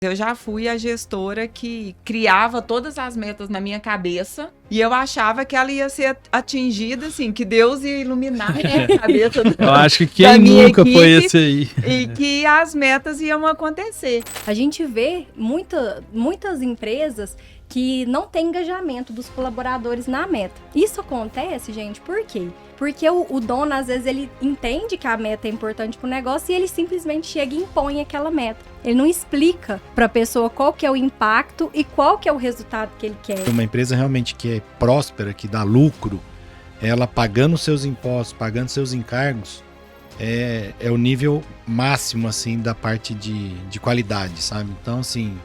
Eu já fui a gestora que criava todas as metas na minha cabeça e eu achava que ela ia ser atingida, assim, que Deus ia iluminar a minha cabeça. Eu acho que quem nunca foi esse aí. E que as metas iam acontecer. A gente vê muitas empresas que não tem engajamento dos colaboradores na meta. Isso acontece, gente, por quê? Porque o dono, às vezes, ele entende que a meta é importante para o negócio e ele simplesmente chega e impõe aquela meta. Ele não explica para a pessoa qual que é o impacto e qual que é o resultado que ele quer. Uma empresa realmente que é próspera, que dá lucro, ela pagando seus impostos, pagando seus encargos, é o nível máximo, assim, da parte de qualidade, sabe? Então, assim,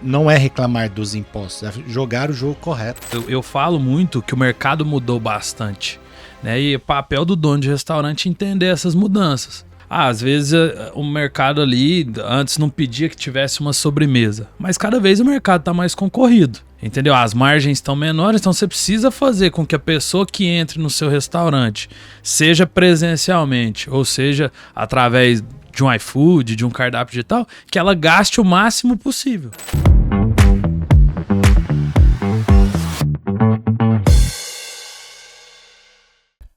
não é reclamar dos impostos, é jogar o jogo correto. Eu falo muito que o mercado mudou bastante, né? E é papel do dono de restaurante entender essas mudanças. Às vezes o mercado ali antes não pedia que tivesse uma sobremesa, mas cada vez o mercado está mais concorrido, entendeu? As margens estão menores, então você precisa fazer com que a pessoa que entre no seu restaurante, seja presencialmente ou seja através de um iFood, de um cardápio digital, que ela gaste o máximo possível.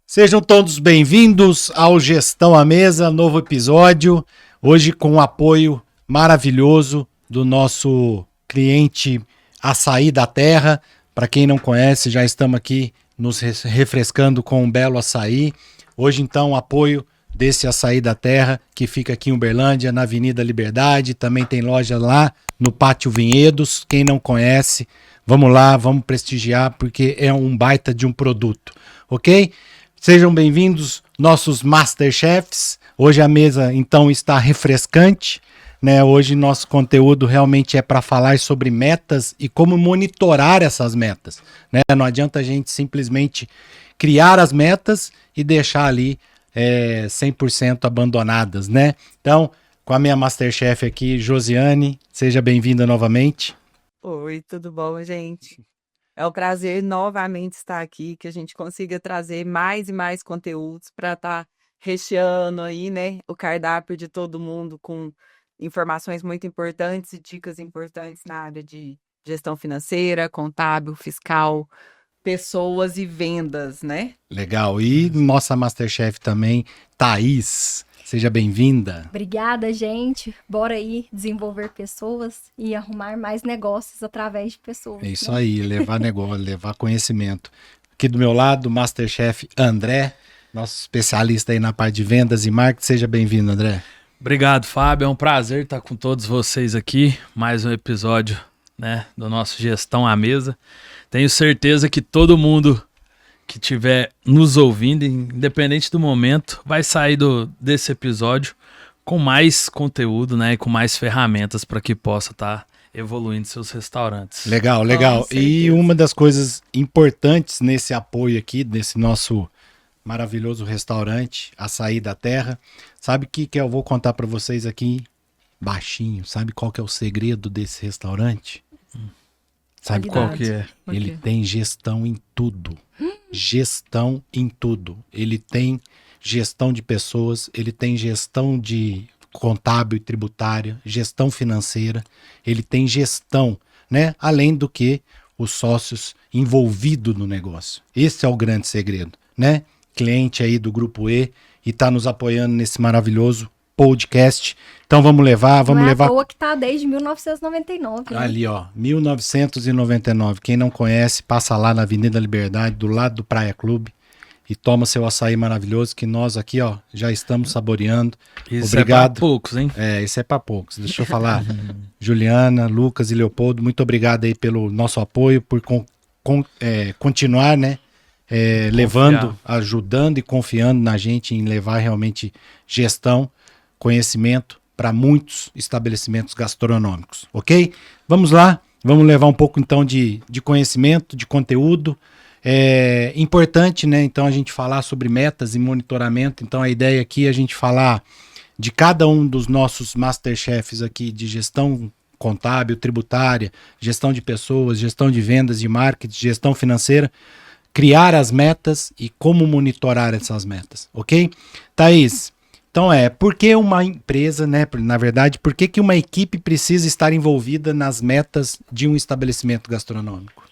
Sejam todos bem-vindos ao Gestão à Mesa, novo episódio, hoje com o apoio maravilhoso do nosso cliente Açaí da Terra. Para quem não conhece, já estamos aqui nos refrescando com um belo açaí. Hoje, então, apoio desse Açaí da Terra, que fica aqui em Uberlândia, na Avenida Liberdade, também tem loja lá no Pátio Vinhedos. Quem não conhece, vamos lá, vamos prestigiar, porque é um baita de um produto, ok? Sejam bem-vindos, nossos Masterchefs. Hoje a mesa, então, está refrescante, né? Hoje nosso conteúdo realmente é para falar sobre metas e como monitorar essas metas, né? Não adianta a gente simplesmente criar as metas e deixar ali 100% abandonadas, né? Então, com a minha Masterchef aqui, Josiane, seja bem-vinda novamente. Oi, tudo bom, gente? É um prazer novamente estar aqui, que a gente consiga trazer mais e mais conteúdos para estar recheando aí, né, o cardápio de todo mundo com informações muito importantes e dicas importantes na área de gestão financeira, contábil, fiscal, pessoas e vendas, né? Legal. E nossa Masterchef também, Thaís. Seja bem-vinda. Obrigada, gente. Bora aí desenvolver pessoas e arrumar mais negócios através de pessoas. É isso aí, levar negócio, levar conhecimento. Aqui do meu lado, Masterchef André, nosso especialista aí na parte de vendas e marketing. Seja bem-vindo, André. Obrigado, Fábio. É um prazer estar com todos vocês aqui. Mais um episódio, né, do nosso Gestão à Mesa. Tenho certeza que todo mundo que estiver nos ouvindo, independente do momento, vai sair desse episódio com mais conteúdo, né, e com mais ferramentas para que possa estar evoluindo seus restaurantes. Legal, legal. E uma das coisas importantes nesse apoio aqui, desse nosso maravilhoso restaurante, Açaí da Terra, sabe o que eu vou contar para vocês aqui baixinho? Sabe qual que é o segredo desse restaurante? Sabe qual que é? Ele tem gestão em tudo. Gestão em tudo. Ele tem gestão de pessoas, ele tem gestão de contábil e tributária, gestão financeira, ele tem gestão, né? Além do que os sócios envolvidos no negócio. Esse é o grande segredo, né? Cliente aí do Grupo E e tá nos apoiando nesse maravilhoso podcast. Então vamos levar. Não é à toa que tá desde 1999. Né? Ali, ó, 1999. Quem não conhece, passa lá na Avenida Liberdade, do lado do Praia Clube, e toma seu açaí maravilhoso, que nós aqui, ó, já estamos saboreando. Isso obrigado. É pra poucos, hein? Isso é pra poucos. Deixa eu falar. Juliana, Lucas e Leopoldo, muito obrigado aí pelo nosso apoio, por continuar, né? Levando, ajudando e confiando na gente em levar realmente gestão, conhecimento para muitos estabelecimentos gastronômicos, ok? Vamos lá, vamos levar um pouco então de conhecimento, de conteúdo. É importante, né, então a gente falar sobre metas e monitoramento. Então a ideia aqui é a gente falar de cada um dos nossos Masterchefs aqui de gestão contábil, tributária, gestão de pessoas, gestão de vendas, de marketing, gestão financeira, criar as metas e como monitorar essas metas, ok? Thaís, Então por que uma empresa, né, na verdade, por que uma equipe precisa estar envolvida nas metas de um estabelecimento gastronômico?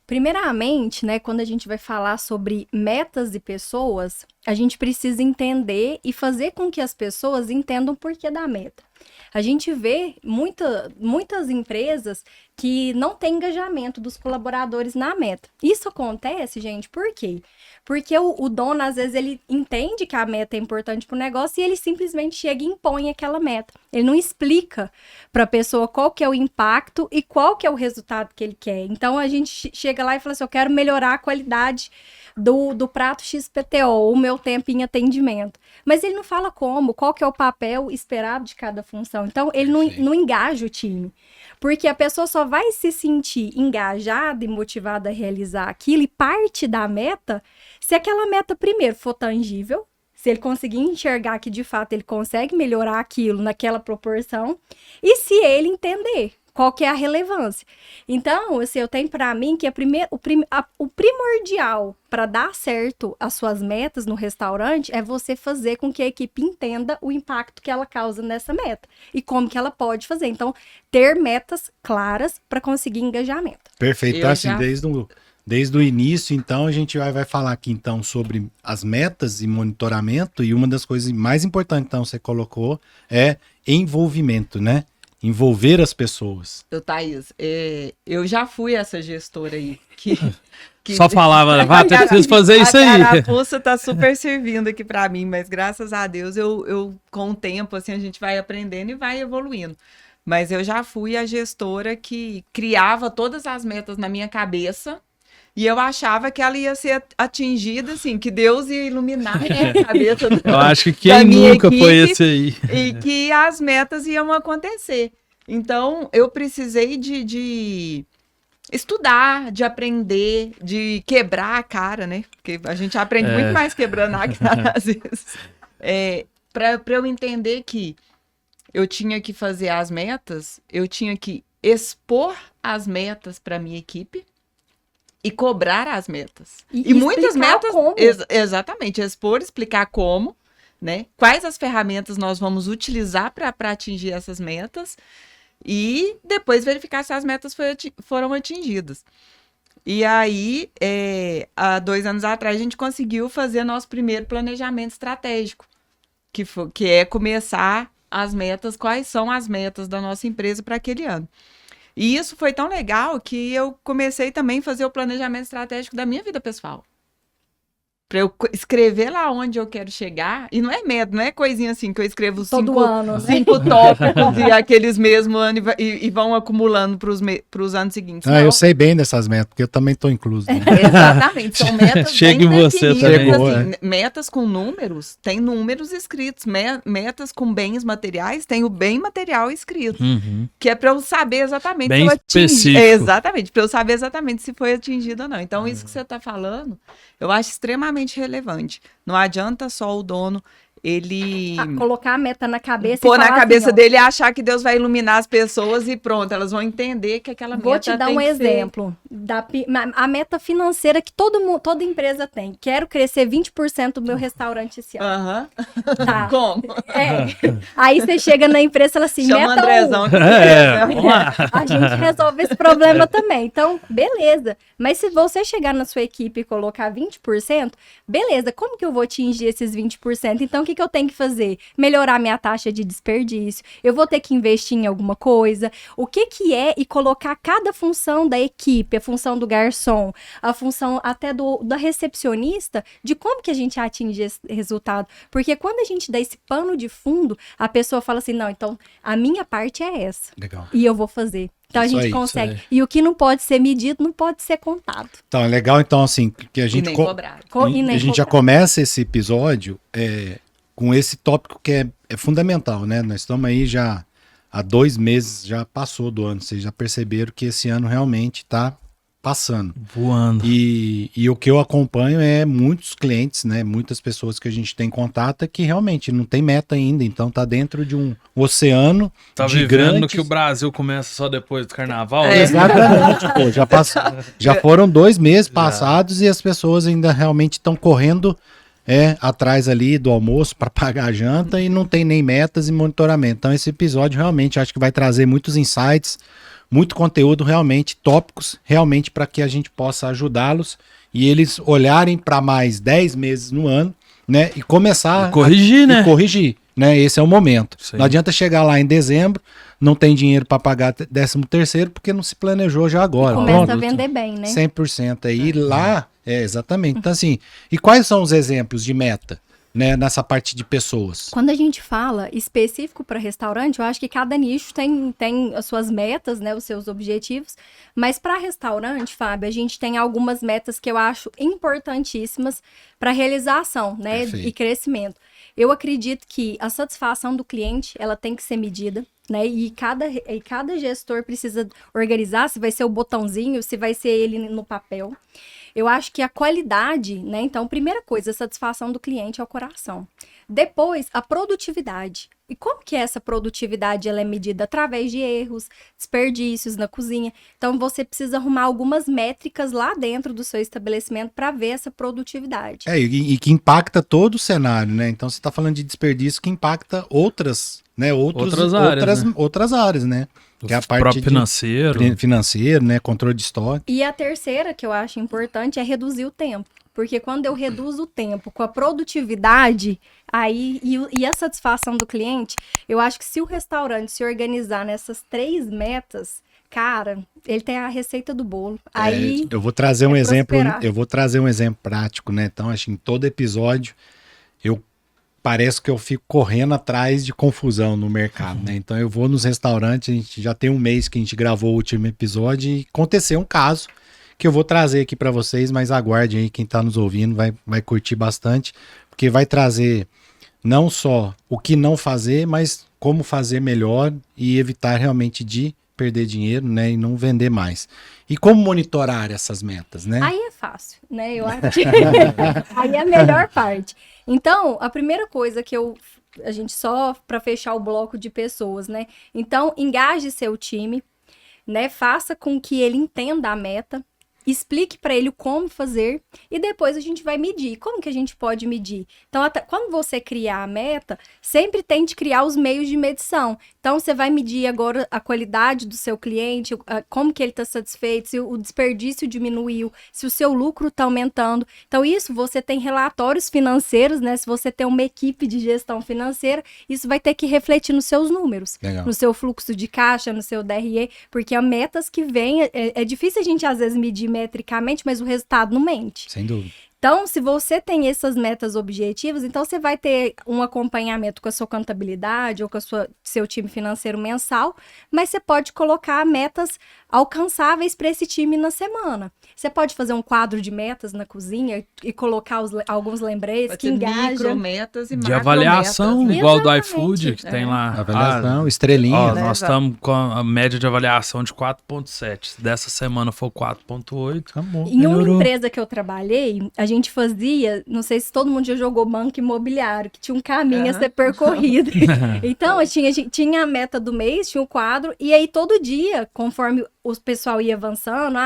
Primeiramente, né, quando a gente vai falar sobre metas e pessoas, a gente precisa entender e fazer com que as pessoas entendam o porquê da meta. A gente vê muitas empresas que não têm engajamento dos colaboradores na meta. Isso acontece, gente, por quê? Porque o dono, às vezes, ele entende que a meta é importante para o negócio e ele simplesmente chega e impõe aquela meta. Ele não explica para a pessoa qual que é o impacto e qual que é o resultado que ele quer. Então, a gente chega lá e fala assim, eu quero melhorar a qualidade do prato XPTO, o meu tempo em atendimento. Mas ele não fala como, qual que é o papel esperado de cada função. Então, ele não engaja o time. Porque a pessoa só vai se sentir engajada e motivada a realizar aquilo e parte da meta se aquela meta, primeiro, for tangível, se ele conseguir enxergar que, de fato, ele consegue melhorar aquilo naquela proporção e se ele entender qual que é a relevância. Então, assim, eu tenho para mim que o primordial para dar certo as suas metas no restaurante é você fazer com que a equipe entenda o impacto que ela causa nessa meta e como que ela pode fazer. Então, ter metas claras para conseguir engajamento. Perfeito. Então, assim, desde o início, então, a gente vai falar aqui, então, sobre as metas e monitoramento, e uma das coisas mais importantes, então, você colocou, é envolvimento, né? Envolver as pessoas. Thaís, eu já fui essa gestora aí. Que Só falava, eu preciso fazer isso aí. A carapuça tá super servindo aqui para mim, mas graças a Deus, eu com o tempo, assim, a gente vai aprendendo e vai evoluindo. Mas eu já fui a gestora que criava todas as metas na minha cabeça e eu achava que ela ia ser atingida, assim, que Deus ia iluminar a cabeça eu acho que quem nunca equipe, foi esse aí. E que as metas iam acontecer. Então, eu precisei de estudar, de aprender, de quebrar a cara, né? Porque a gente aprende muito mais quebrando a cara, às vezes. Para eu entender que eu tinha que fazer as metas, eu tinha que expor as metas para minha equipe e cobrar as metas. E muitas metas... Como. Exatamente, expor, explicar como, né? Quais as ferramentas nós vamos utilizar para atingir essas metas e depois verificar se as metas foram atingidas. E aí, há 2 anos atrás, a gente conseguiu fazer nosso primeiro planejamento estratégico, que é começar as metas, quais são as metas da nossa empresa para aquele ano. E isso foi tão legal que eu comecei também a fazer o planejamento estratégico da minha vida pessoal. Para eu escrever lá onde eu quero chegar. E não é meta, não é coisinha assim que eu escrevo 5 tópicos e aqueles mesmos anos e vão acumulando para os anos seguintes. Eu sei bem dessas metas, porque eu também estou incluso. Né? Exatamente, são metas Chega bem você também. assim, metas com números, tem números escritos. Metas com bens materiais, tem o bem material escrito. Uhum. Que é para eu saber exatamente bem se eu atingi. específico. Exatamente, para eu saber exatamente se foi atingido ou não. Então, isso que você está falando, eu acho extremamente relevante. Não adianta só o dono ele colocar a meta na cabeça pôr e na falar cabeça assim, dele e achar que Deus vai iluminar as pessoas e pronto, elas vão entender que aquela meta vou te dar tem um que exemplo a meta financeira que toda empresa tem. Quero crescer 20% do meu restaurante esse ano. Aham. Tá. Como? Aí você chega na empresa e fala assim, Chama o meta Andrezão. Vamos lá. a gente resolve esse problema também. Então, beleza. Mas se você chegar na sua equipe e colocar 20%, beleza, como que eu vou atingir esses 20%? Então, o que eu tenho que fazer? Melhorar minha taxa de desperdício. Eu vou ter que investir em alguma coisa. O que é e colocar cada função da equipe, a função do garçom, a função até da recepcionista, de como que a gente atinge esse resultado. Porque quando a gente dá esse pano de fundo, a pessoa fala assim, não, então a minha parte é essa. Legal. E eu vou fazer. Então Isso a gente aí, consegue. E o que não pode ser medido, não pode ser contado. Então, é legal, então, assim, que a gente... E nem cobrado. A gente já começa esse episódio com esse tópico que é fundamental, né? Nós estamos aí já há 2 meses, já passou do ano, vocês já perceberam que esse ano realmente está passando. Voando. E o que eu acompanho é muitos clientes, né? Muitas pessoas que a gente tem contato que realmente não tem meta ainda, então tá dentro de um oceano Tá de vivendo grandes... que o Brasil começa só depois do carnaval? Exatamente, pô, já foram 2 meses passados e as pessoas ainda realmente estão correndo atrás ali do almoço para pagar a janta e não tem nem metas e monitoramento. Então esse episódio realmente acho que vai trazer muitos insights, muito conteúdo realmente, tópicos realmente para que a gente possa ajudá-los e eles olharem para mais 10 meses no ano, né, e começar corrigir, né? Corrigir, né? Esse é o momento. Sim. Não adianta chegar lá em dezembro, não tem dinheiro para pagar 13º porque não se planejou já agora. Começa Pronto. a vender bem, né? 100% aí lá, exatamente. Então assim, e quais são os exemplos de meta, né, nessa parte de pessoas? Quando a gente fala específico para restaurante, eu acho que cada nicho tem as suas metas, né, os seus objetivos, mas para restaurante, Fábio, a gente tem algumas metas que eu acho importantíssimas para realização, né, Perfeito. e crescimento. Eu acredito que a satisfação do cliente, ela tem que ser medida, né, e cada gestor precisa organizar se vai ser o botãozinho, se vai ser ele no papel. Eu acho que a qualidade, né? Então, primeira coisa, a satisfação do cliente é o coração. Depois, a produtividade. E como que essa produtividade ela é medida? Através de erros, desperdícios na cozinha. Então, você precisa arrumar algumas métricas lá dentro do seu estabelecimento para ver essa produtividade. E que impacta todo o cenário, né? Então você está falando de desperdício que impacta outras, né? Outras áreas, né? Outras áreas, né? Que é a parte próprio financeiro, né? Controle de estoque. E a terceira, que eu acho importante, é reduzir o tempo. Porque quando eu reduzo o tempo com a produtividade, aí e a satisfação do cliente, eu acho que se o restaurante se organizar nessas 3 metas, cara, ele tem a receita do bolo. Aí eu vou trazer um exemplo, prosperar. eu vou trazer um exemplo prático, né? Então, acho que em todo episódio parece que eu fico correndo atrás de confusão no mercado, né? Então eu vou nos restaurantes, a gente já tem um mês que a gente gravou o último episódio e aconteceu um caso que eu vou trazer aqui para vocês, mas aguardem aí, quem tá nos ouvindo vai curtir bastante, porque vai trazer não só o que não fazer, mas como fazer melhor e evitar realmente de perder dinheiro, né, e não vender mais. E como monitorar essas metas, né? Aí é fácil, né? Eu acho que aí é a melhor parte. Então, a primeira coisa que a gente só para fechar o bloco de pessoas, né? Então, engaje seu time, né? Faça com que ele entenda a meta. Explique para ele como fazer e depois a gente vai medir. Como que a gente pode medir? Então, quando você criar a meta, sempre tente criar os meios de medição. Então, você vai medir agora a qualidade do seu cliente, como que ele está satisfeito, se o desperdício diminuiu, se o seu lucro está aumentando. Então, isso você tem relatórios financeiros, né? Se você tem uma equipe de gestão financeira, isso vai ter que refletir nos seus números. Legal. No seu fluxo de caixa, no seu DRE, porque há metas que vêm, é difícil a gente às vezes medir metricamente, mas o resultado não mente. Sem dúvida. Então, se você tem essas metas objetivas, então você vai ter um acompanhamento com a sua contabilidade ou com seu time financeiro mensal, mas você pode colocar metas alcançáveis para esse time na semana. Você pode fazer um quadro de metas na cozinha e colocar alguns lembretes que engajam. Micrometas e de avaliação, macrometas, né? igual do Exatamente. iFood, que tem lá. Avaliação, estrelinha, Ó, né? nós Exato. estamos com a média de avaliação de 4,7. Dessa semana foi 4,8. Acabou. Em uma Melhorou. empresa que eu trabalhei, a gente fazia, não sei se todo mundo já jogou banco imobiliário, que tinha um caminho a Aham. ser percorrido. Então, tinha a meta do mês, tinha o quadro, e aí todo dia, conforme o pessoal ia avançando,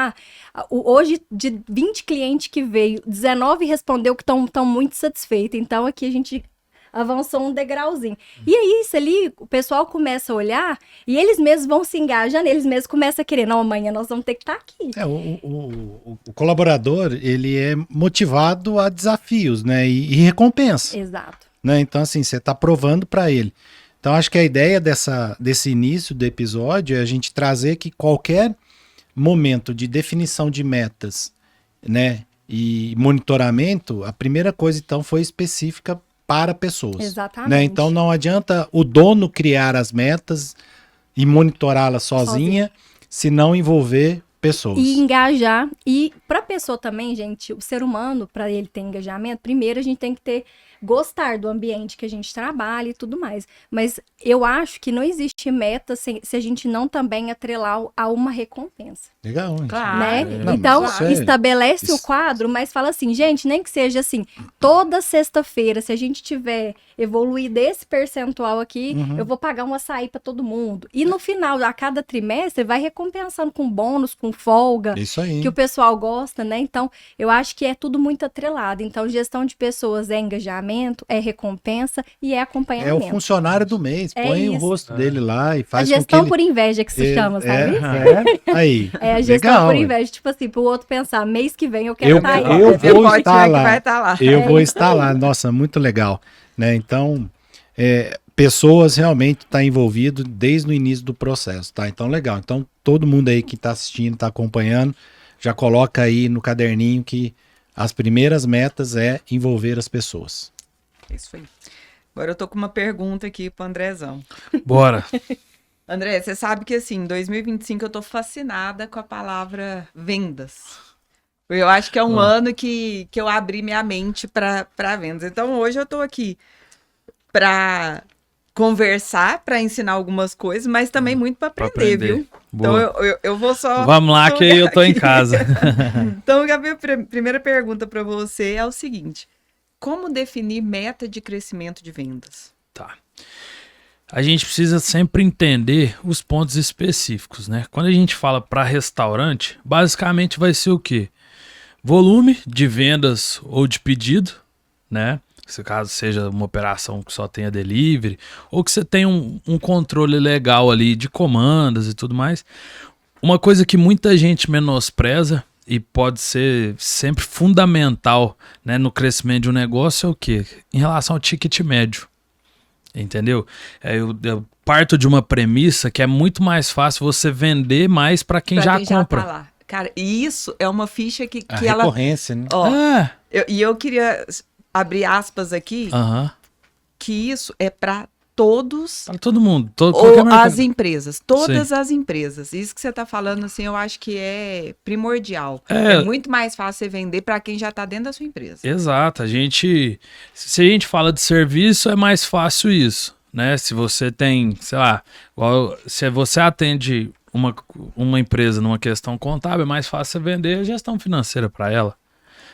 hoje de 20 clientes que veio, 19 respondeu que estão muito satisfeitos. Então, aqui a gente avançou um degrauzinho. E aí, isso ali, o pessoal começa a olhar e eles mesmos vão se engajando, eles mesmos começam a querer, não, amanhã nós vamos ter que estar aqui. O colaborador, ele é motivado a desafios, né? E recompensa, Exato. né? Então, assim, você está provando para ele. Então, acho que a ideia desse início do episódio é a gente trazer que qualquer momento de definição de metas, né, e monitoramento, a primeira coisa, então, foi específica para pessoas. Exatamente. Né? Então, não adianta o dono criar as metas e monitorá-las sozinha, se não envolver pessoas. E engajar. E para a pessoa também, gente, o ser humano, para ele ter engajamento, primeiro a gente tem que ter gostar do ambiente que a gente trabalha e tudo mais. Mas eu acho que não existe meta se a gente não também atrelar a uma recompensa. Legal, hein? Claro. Né? Não, Então, mas isso é- estabelece o isso- quadro, mas fala assim, gente, nem que seja assim, toda sexta-feira, se a gente tiver evoluído esse percentual aqui, eu vou pagar um açaí para todo mundo. E no final, a cada trimestre, vai recompensando com bônus, com folga, Isso aí. que o pessoal gosta, né? Então, eu acho que é tudo muito atrelado. Então, gestão de pessoas é engajamento, é recompensa e é É o acompanhamento. funcionário do mês. É Põe o isso. rosto dele lá e A faz com que gestão ele... por inveja que se chama, sabe? Aí. É a gestão Legal, por ué. inveja, tipo assim, pro outro pensar, mês que vem eu quero Eu- estar aí. eu Você vou pode estar tirar que lá. vai estar lá. Eu vou isso estar lá. Nossa, muito legal. Né? Então, pessoas realmente estão envolvidas desde o início do processo, tá? Então, legal. Então, todo mundo aí que está assistindo, está acompanhando, já coloca aí no caderninho que as primeiras metas é envolver as pessoas. Isso aí. Agora eu tô com uma pergunta aqui pro Andrezão. Bora. André, você sabe que assim, em 2025 eu tô fascinada com a palavra vendas. Eu acho que é um ano que eu abri minha mente para vendas. Então hoje eu tô aqui para conversar, para ensinar algumas coisas, mas também muito para Pra aprender, aprender. viu? Boa. Então eu vou só. Vamos lá que eu tô em aqui. casa. Então, a minha primeira pergunta para você é o seguinte: como definir meta de crescimento de vendas? Tá. A gente precisa sempre entender os pontos específicos, né? Quando a gente fala para restaurante, basicamente vai ser o quê? Volume de vendas ou de pedido, né? Se caso seja uma operação que só tenha delivery, ou que você tenha um controle legal ali de comandas e tudo mais. Uma coisa que muita gente menospreza e pode ser sempre fundamental, né, no crescimento de um negócio é o quê? Em relação ao ticket médio. Entendeu? Eu parto de uma premissa que é muito mais fácil você vender mais para quem já compra. tá lá. Cara, e isso é uma ficha que A ela. recorrência, né? Ó, É. eu queria abrir aspas aqui, Aham. que isso é para todos Para todo mundo. ou Qualquer mercado. as empresas. Todas as empresas. Isso que você tá falando, assim, eu acho que é primordial. É muito mais fácil você vender para quem já tá dentro da sua empresa. Exato. Se a gente fala de serviço, é mais fácil isso, né? Se você tem, sei lá, se você atende uma empresa numa questão contábil, é mais fácil você vender a gestão financeira para ela,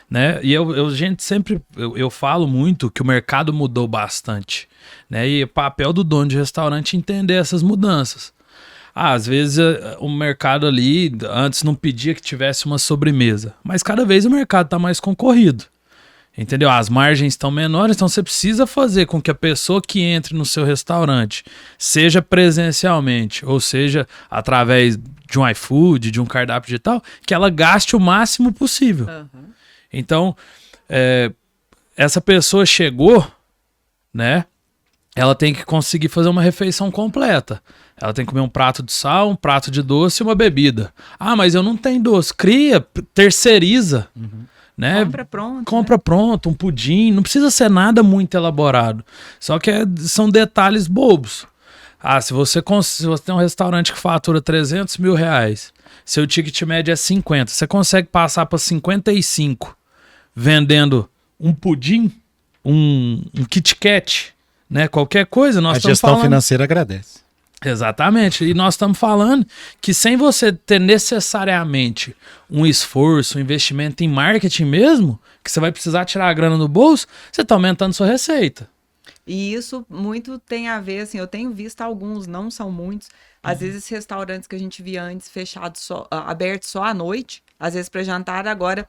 né? E eu falo muito que o mercado mudou bastante, né? E o papel do dono de restaurante é entender essas mudanças. Às vezes o mercado ali antes não pedia que tivesse uma sobremesa, mas cada vez o mercado está mais concorrido. Entendeu? As margens estão menores, então você precisa fazer com que a pessoa que entre no seu restaurante, seja presencialmente, ou seja, através de um iFood, de um cardápio digital, que ela gaste o máximo possível. Aham. Então, essa pessoa chegou, né? Ela tem que conseguir fazer uma refeição completa. Ela tem que comer um prato de sal, um prato de doce e uma bebida. Ah, mas eu não tenho doce. Cria, terceiriza. Né? Compra pronto. Compra pronto, um pudim, não precisa ser nada muito elaborado. Só que são detalhes bobos. Ah, se você tem um restaurante que fatura 300 mil reais, seu ticket médio é 50, você consegue passar para 55 vendendo um pudim, um Kit Kat, né? Qualquer coisa, nós A estamos gestão falando... financeira agradece. Exatamente. E nós estamos falando que sem você ter necessariamente um esforço, um investimento em marketing mesmo, que você vai precisar tirar a grana do bolso, você está aumentando sua receita. E isso muito tem a ver, assim, eu tenho visto alguns, não são muitos, às vezes restaurantes que a gente via antes fechados, abertos só à noite, às vezes para jantar, agora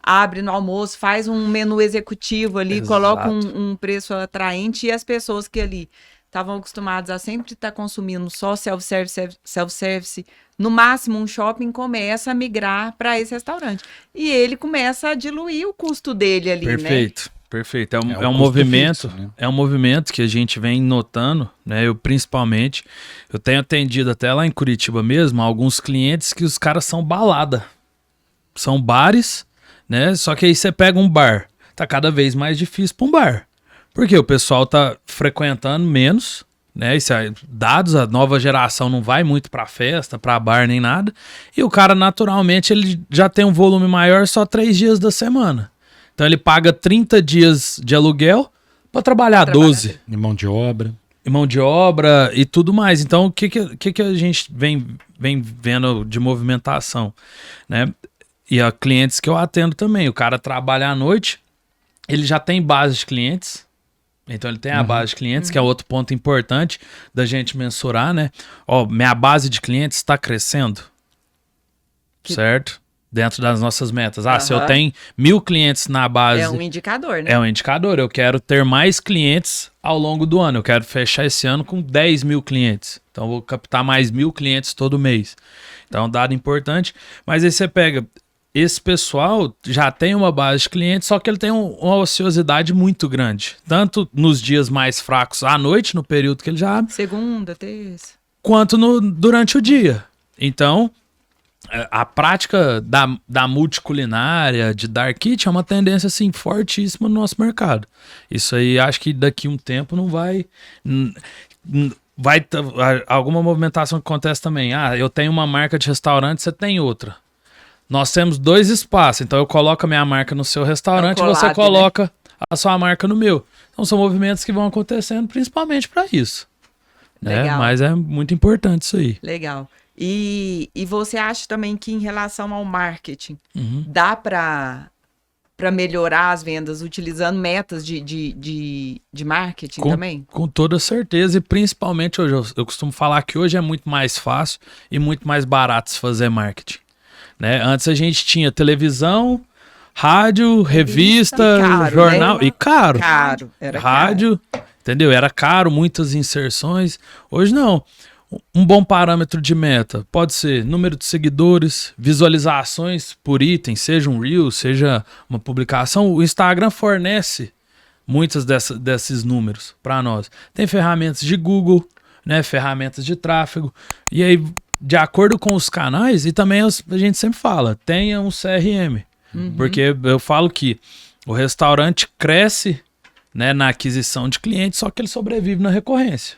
abre no almoço, faz um menu executivo ali, Exato. coloca um preço atraente e as pessoas que ali estavam acostumadas a sempre estar consumindo só self-service, no máximo um shopping, começa a migrar para esse restaurante. E ele começa a diluir o custo dele ali, né? Perfeito. Perfeito. É um custo movimento, fixo, né? é um movimento que a gente vem notando, né? Eu tenho atendido até lá em Curitiba mesmo, alguns clientes que os caras são balada. São bares, né? Só que aí você pega um bar, tá cada vez mais difícil para um bar. Porque o pessoal tá frequentando menos, né? Dados, a nova geração não vai muito para festa, para bar nem nada. E o cara naturalmente ele já tem um volume maior só 3 dias da semana. Então ele paga 30 dias de aluguel para trabalhar 12. De mão de obra. E mão de obra e tudo mais. Então, o que a gente vem vendo de movimentação, né? E a clientes que eu atendo também. O cara trabalha à noite, ele já tem base de clientes. Então, ele tem a base de clientes, que é outro ponto importante da gente mensurar, né? Ó, minha base de clientes está crescendo, certo? Dentro das nossas metas. Se eu tenho 1.000 clientes na base... É um indicador, né? É um indicador. Eu quero ter mais clientes ao longo do ano. Eu quero fechar esse ano com 10.000 clientes. Então, eu vou captar mais 1.000 clientes todo mês. Então, é um dado importante. Mas aí você pega... Esse pessoal já tem uma base de clientes, só que ele tem uma ociosidade muito grande. Tanto nos dias mais fracos à noite, no período que ele já abre. Segunda, terça. Quanto durante o dia. Então... A prática da multiculinária, de dark kitchen, é uma tendência assim, fortíssima no nosso mercado. Isso aí, acho que daqui a um tempo não vai... Alguma movimentação que acontece também. Eu tenho uma marca de restaurante, você tem outra. Nós temos 2 espaços, então eu coloco a minha marca no seu restaurante e você coloca a sua marca no meu. Então são movimentos que vão acontecendo principalmente para isso. Né? Mas é muito importante isso aí. Legal. E você acha também que em relação ao marketing, dá para melhorar as vendas utilizando metas de marketing também? Com toda certeza, e principalmente hoje, eu costumo falar que hoje é muito mais fácil e muito mais barato se fazer marketing. Né? Antes a gente tinha televisão, rádio, revista, caro, jornal, né? E caro. Era rádio, caro. Entendeu? Era caro, muitas inserções. Hoje não. Um bom parâmetro de meta pode ser número de seguidores, visualizações por item, seja um reel, seja uma publicação. O Instagram fornece muitos desses números para nós. Tem ferramentas de Google, né, ferramentas de tráfego. E aí, de acordo com os canais, e também a gente sempre fala, tenha um CRM. Porque eu falo que o restaurante cresce, né, na aquisição de clientes, só que ele sobrevive na recorrência.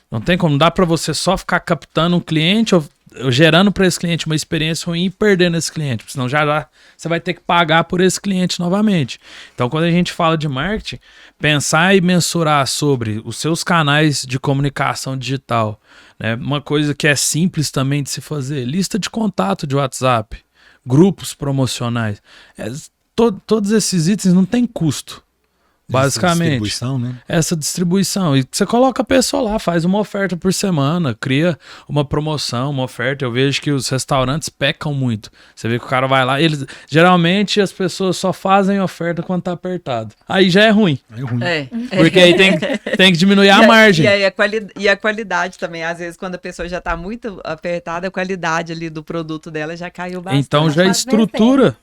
Não tem como, não dá para você só ficar captando um cliente ou gerando para esse cliente uma experiência ruim e perdendo esse cliente, senão já você vai ter que pagar por esse cliente novamente. Então, quando a gente fala de marketing, pensar e mensurar sobre os seus canais de comunicação digital, né? Uma coisa que é simples também de se fazer, lista de contato de WhatsApp, grupos promocionais, todos esses itens não tem custo. Basicamente, essa distribuição. E você coloca a pessoa lá, faz uma oferta por semana, cria uma promoção, uma oferta. Eu vejo que os restaurantes pecam muito. Você vê que o cara vai lá, geralmente as pessoas só fazem oferta quando tá apertado. Aí já é ruim. Porque aí tem que diminuir a margem. E a qualidade também. Às vezes, quando a pessoa já tá muito apertada, a qualidade ali do produto dela já caiu bastante. Então já estrutura.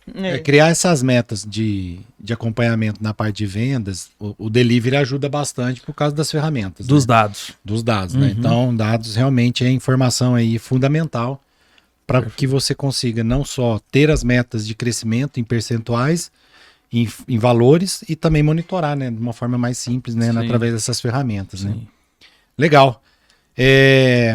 Criar essas metas de acompanhamento na parte de vendas, o delivery ajuda bastante por causa das ferramentas. Dos dados. Dos dados, né? Então, dados realmente é informação aí fundamental para que você consiga não só ter as metas de crescimento em percentuais, em valores, e também monitorar, né? De uma forma mais simples, né? Através dessas ferramentas, né? Legal.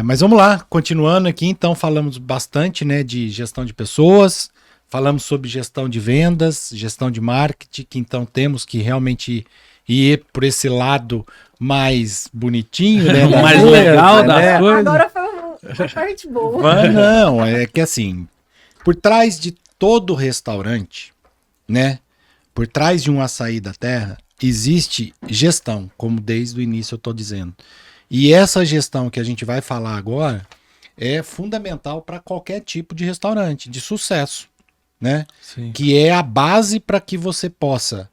Mas vamos lá, continuando aqui, então falamos bastante, né, de gestão de pessoas, falamos sobre gestão de vendas, gestão de marketing, que então temos que realmente ir por esse lado mais bonitinho, né? Mais legal das coisas. Agora foi uma parte boa. Mas não, é que assim, por trás de todo restaurante, né? Por trás de um açaí da terra, existe gestão, como desde o início eu estou dizendo. E essa gestão que a gente vai falar agora é fundamental para qualquer tipo de restaurante, de sucesso. Né? Que é a base para que você possa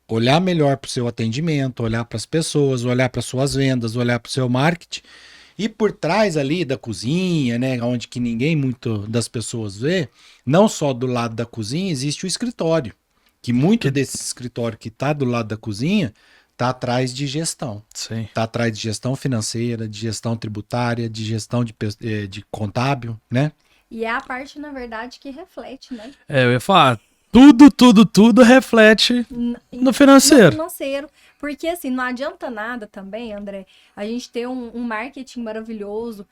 olhar melhor para o seu atendimento, olhar para as pessoas, olhar para suas vendas, olhar para o seu marketing. E por trás ali da cozinha, né, onde que ninguém muito das pessoas vê, não só do lado da cozinha, existe o escritório. Que muito desse escritório que está do lado da cozinha está atrás de gestão. Está atrás de gestão financeira, de gestão tributária, de gestão de contábil, né? E é a parte, na verdade, que reflete, né? Eu ia falar, tudo reflete no financeiro. No financeiro. Porque, assim, não adianta nada também, André, a gente ter um marketing maravilhoso,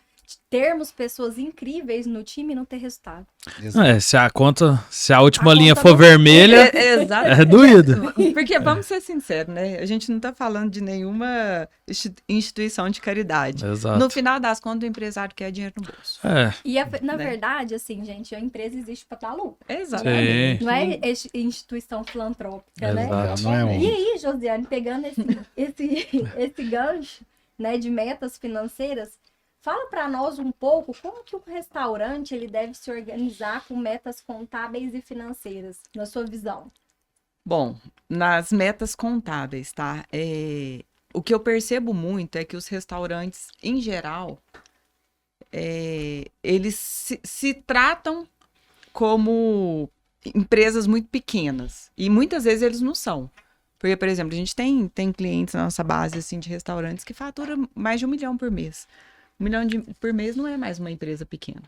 termos pessoas incríveis no time e não ter resultado. Se a última A linha conta for não- vermelha, Exato. é doído. Porque, vamos ser sinceros, né? A gente não tá falando de nenhuma instituição de caridade. Exato. No final das contas, o empresário quer dinheiro no bolso. É, E, na Né? verdade, assim, gente, a empresa existe para dar lucro. Exatamente. Não é instituição filantrópica, né? Exato. Não é E aí, Josiane, pegando esse gancho, né, de metas financeiras, fala para nós um pouco como que um restaurante ele deve se organizar com metas contábeis e financeiras, na sua visão. Bom, nas metas contábeis, tá? O que eu percebo muito é que os restaurantes, em geral, eles se tratam como empresas muito pequenas. E muitas vezes eles não são. Porque, por exemplo, a gente tem clientes na nossa base assim, de restaurantes que faturam mais de 1 milhão por mês. 1 milhão por mês não é mais uma empresa pequena.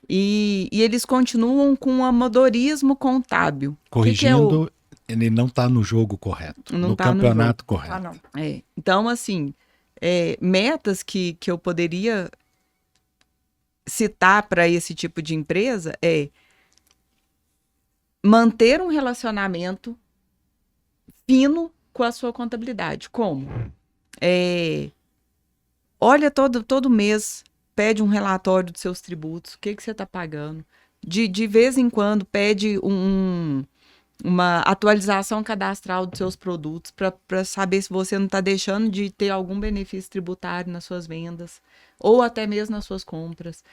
E eles continuam com um amadorismo contábil. Corrigindo, ele não está no jogo correto. Não no tá no campeonato correto. Ah, não. Então, assim, metas que eu poderia citar para esse tipo de empresa é manter um relacionamento fino com a sua contabilidade. Como? Olha todo mês, pede um relatório dos seus tributos, o que você está pagando. De vez em quando, pede uma atualização cadastral dos seus produtos para saber se você não está deixando de ter algum benefício tributário nas suas vendas ou até mesmo nas suas compras.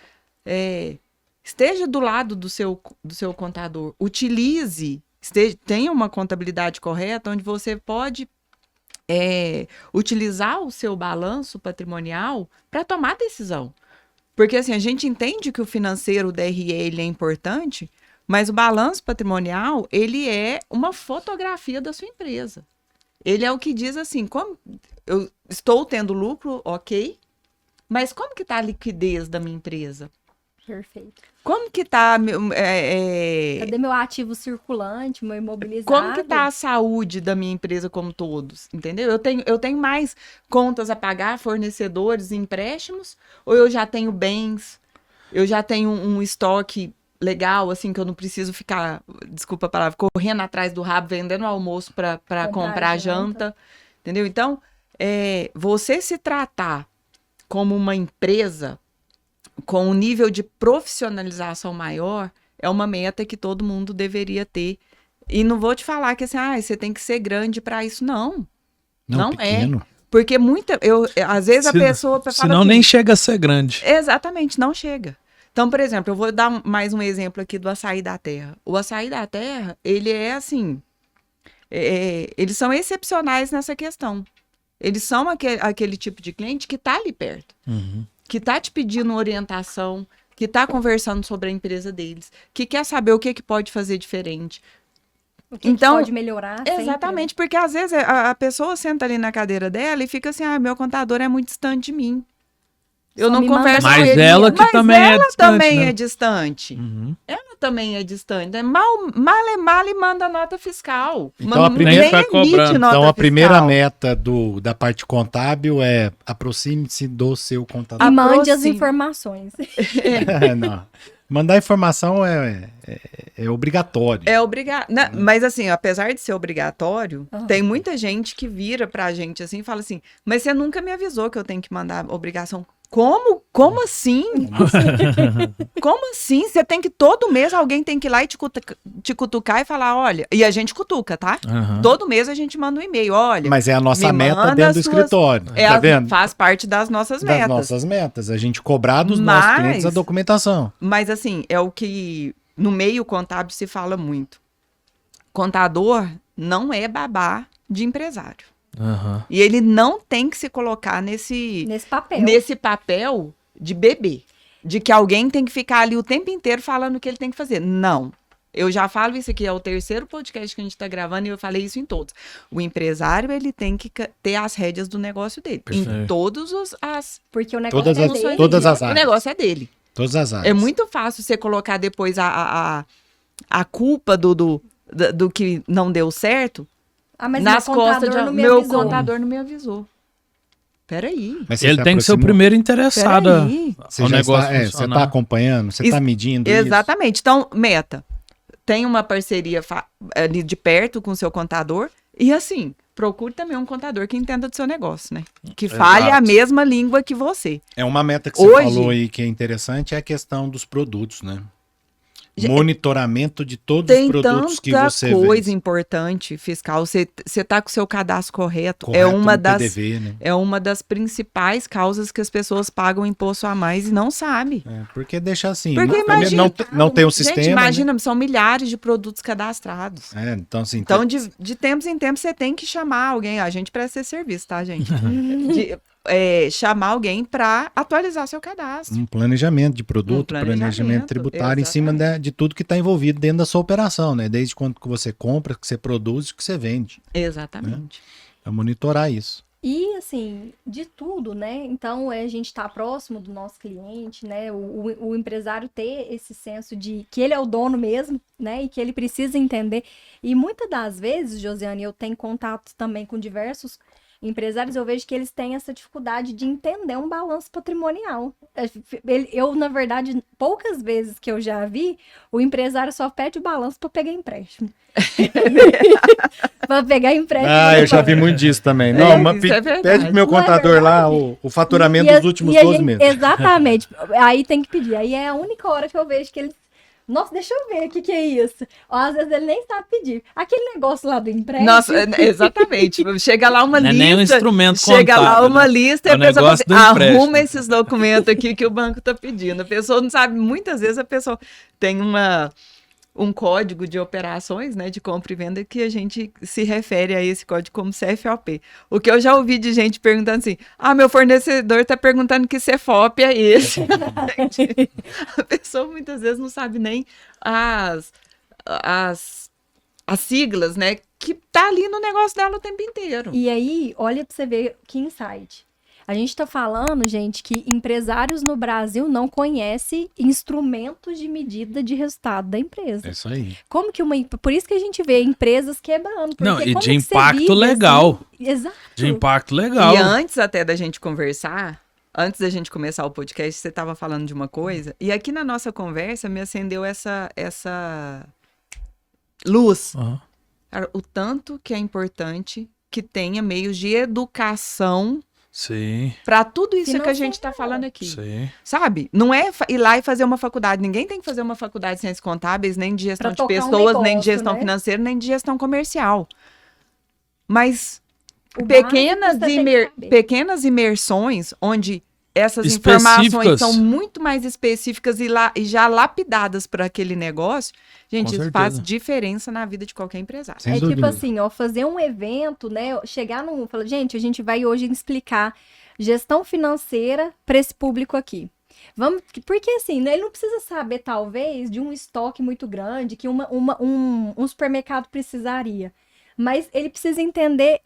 Esteja do lado do seu contador. Tenha uma contabilidade correta onde você pode utilizar o seu balanço patrimonial para tomar decisão. Porque assim, a gente entende que o financeiro, o DRE, ele é importante, mas o balanço patrimonial, ele é uma fotografia da sua empresa. Ele é o que diz assim, como eu estou tendo lucro, ok, mas como que está a liquidez da minha empresa? Perfeito. Como que está... Cadê meu ativo circulante, meu imobilizado? Como que tá a saúde da minha empresa como todos, entendeu? Eu tenho mais contas a pagar, fornecedores, empréstimos, ou eu já tenho bens, eu já tenho um estoque legal, assim, que eu não preciso ficar, desculpa a palavra, correndo atrás do rabo, vendendo almoço para comprar janta, entendeu? Então, você se tratar como uma empresa com um nível de profissionalização maior é uma meta que todo mundo deveria ter. E não vou te falar que assim, você tem que ser grande para isso, não. Não pequeno. Porque às vezes a pessoa fala senão assim, nem chega a ser grande. Exatamente, não chega. Então, por exemplo, eu vou dar mais um exemplo aqui do Açaí da Terra. O Açaí da Terra, ele é assim, eles são excepcionais nessa questão. Eles são aquele tipo de cliente que está ali perto. Uhum. Que está te pedindo orientação, que está conversando sobre a empresa deles, que quer saber o que pode fazer diferente. O que Então, pode melhorar exatamente, porque às vezes a pessoa senta ali na cadeira dela e fica assim, meu contador é muito distante de mim. Eu Só não me manda converso com Mas ele. ela que também é ela distante, também né? é distante. Uhum. Ela também é distante. Mal e manda nota fiscal. Então, a Nem primeira- vai emite cobrando. nota Então, a primeira fiscal. meta da parte contábil é aproxime-se do seu E contador. mande as Aproxime. informações. Não. Mandar informação é obrigatório. É obrigado. Mas assim, apesar de ser obrigatório, Aham. tem muita gente que vira pra gente assim e fala assim, mas você nunca me avisou que eu tenho que mandar obrigação. Como assim? Como assim? Você tem que, todo mês, alguém tem que ir lá e te cutucar e falar, olha... E a gente cutuca, tá? Aham. Todo mês a gente manda um e-mail, olha... Mas é a nossa me meta manda dentro do as suas- escritório. Tá vendo? Faz parte das nossas Das metas. nossas metas. A gente cobrar dos nossos Mas- clientes a documentação. Mas assim, é o que no meio contábil se fala muito. Contador não é babá de empresário. Aham. E ele não tem que se colocar nesse papel de bebê. De que alguém tem que ficar ali o tempo inteiro falando o que ele tem que fazer. Não. Eu já falo isso aqui, é o 3º podcast que a gente está gravando e eu falei isso em todos. O empresário, ele tem que ter as rédeas do negócio dele. Em Perfeito. todos as Porque o negócio Todas é as- dele. todas as O áreas. negócio é dele. Todas as áreas. É muito fácil você colocar depois a culpa do que não deu certo Ah, mas nas meu costas contador de não me meu avisou. contador não me avisou. Peraí. Mas você Ele se tem que ser o aproximou? primeiro interessado Peraí. Você ao já negócio está, você funcionar. está acompanhando, você está medindo isso. Exatamente. Então, meta. Tem uma parceria ali de perto com o seu contador. E assim, procure também um contador que entenda do seu negócio, né? Que fale a Exato. mesma língua que você. É uma meta que você Hoje- falou aí que é interessante, é a questão dos produtos, né? Já- Monitoramento de todos os Tem produtos que tanta você coisa vende. importante, fiscal. Você tá com o seu cadastro correto. Correto uma no das PDV, né? É uma das principais causas que as pessoas pagam imposto a mais e não sabem. É, porque deixa assim, Porque primeiro, imagina, não tem um Gente, sistema, imagina, são milhares de produtos cadastrados. né? É, então assim, Então, de tempos em tempos, você tem que chamar alguém. A gente presta esse serviço, tá, gente? Chamar alguém para atualizar seu cadastro. um planejamento de produto, Um planejamento planejamento, tributário em cima de tudo que está envolvido dentro da sua operação, né? Desde quando que você compra, que você produz, que você vende. Exatamente. É monitorar isso. E, assim, de tudo, né? Então, a gente está próximo do nosso cliente, né? O empresário ter esse senso de que ele é o dono mesmo, né? E que ele precisa entender. E muitas das vezes, Josiane, eu tenho contato também com diversos empresários, eu vejo que eles têm essa dificuldade de entender um balanço patrimonial. Eu, na verdade, poucas vezes que eu já vi, o empresário só pede o balanço para pegar empréstimo. Para pegar empréstimo. Eu já vi muito disso também. Não, mas isso é verdade. Pede pro meu Não é contador lá o faturamento dos últimos 12 meses. Exatamente. Aí tem que pedir. Aí é a única hora que eu vejo que ele... Nossa, deixa eu ver o que é isso. Ó, às vezes ele nem sabe pedir. Aquele negócio lá do empréstimo. Nossa, exatamente. Chega lá uma Não é lista. nem um instrumento Chega lá contábil, uma né? lista É e o a pessoa fala negócio assim, do empréstimo. arruma esses documentos aqui que o banco tá pedindo. A pessoa não sabe, muitas vezes a pessoa tem um código de operações, né, de compra e venda que a gente se refere a esse código como CFOP. O que eu já ouvi de gente perguntando assim, meu fornecedor tá perguntando que CFOP é esse. A pessoa muitas vezes não sabe nem as siglas, né, que tá ali no negócio dela o tempo inteiro. E aí, olha pra você ver que insight. A gente tá falando, gente, que empresários no Brasil não conhecem instrumentos de medida de resultado da empresa. É isso aí. Como que por isso que a gente vê empresas quebrando. Não, porque e como de que você impacto vive legal. assim? Exato. De impacto legal. E antes até da gente conversar, antes da gente começar o podcast, você estava falando de uma coisa, e aqui na nossa conversa me acendeu essa luz. Aham. Cara, o tanto que é importante que tenha meios de educação Sim, para tudo isso que a Financeiro. gente está falando aqui. sim. Sabe? Não é ir lá e fazer uma faculdade. Ninguém tem que fazer uma faculdade de ciências contábeis, nem de gestão Pra de tocar um pessoas, nem de negócio, gestão né? financeira, nem de gestão comercial. Mas O básico pequenas, você tem que saber. pequenas imersões onde essas Específicas. informações são muito mais específicas e já lapidadas para aquele negócio, gente, Com isso certeza. faz diferença na vida de qualquer empresário. Sem É dúvida. tipo assim, ó, fazer um evento, né? Chegar num. Falar, gente, a gente vai hoje explicar gestão financeira para esse público aqui. Porque assim, né, ele não precisa saber, talvez, de um estoque muito grande que um supermercado precisaria. Mas ele precisa entender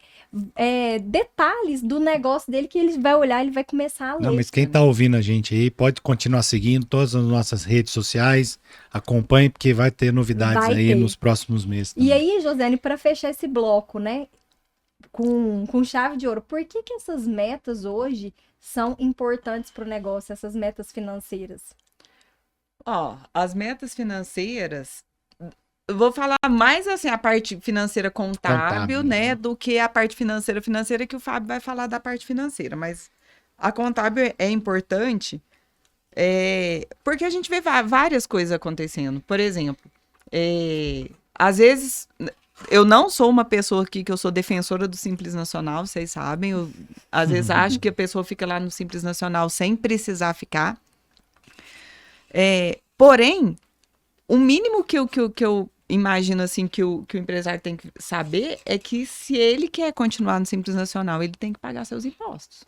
detalhes do negócio dele que ele vai olhar e ele vai começar a ler. Não, mas quem tá ouvindo a gente aí pode continuar seguindo todas as nossas redes sociais. Acompanhe, porque vai ter novidades Vai aí ter. nos próximos meses. E também. aí, Josiane, para fechar esse bloco, né, com chave de ouro, por que essas metas hoje são importantes para o negócio, essas metas financeiras? Ó, as metas financeiras, eu vou falar mais assim a parte financeira contábil, né, do que a parte financeira que o Fábio vai falar da parte financeira, mas a contábil é importante porque a gente vê várias coisas acontecendo. Por exemplo, às vezes eu não sou uma pessoa aqui que eu sou defensora do Simples Nacional, vocês sabem, eu às vezes acho que a pessoa fica lá no Simples Nacional sem precisar ficar. Porém, o mínimo que eu imagino assim que o empresário tem que saber é que se ele quer continuar no Simples Nacional, ele tem que pagar seus impostos.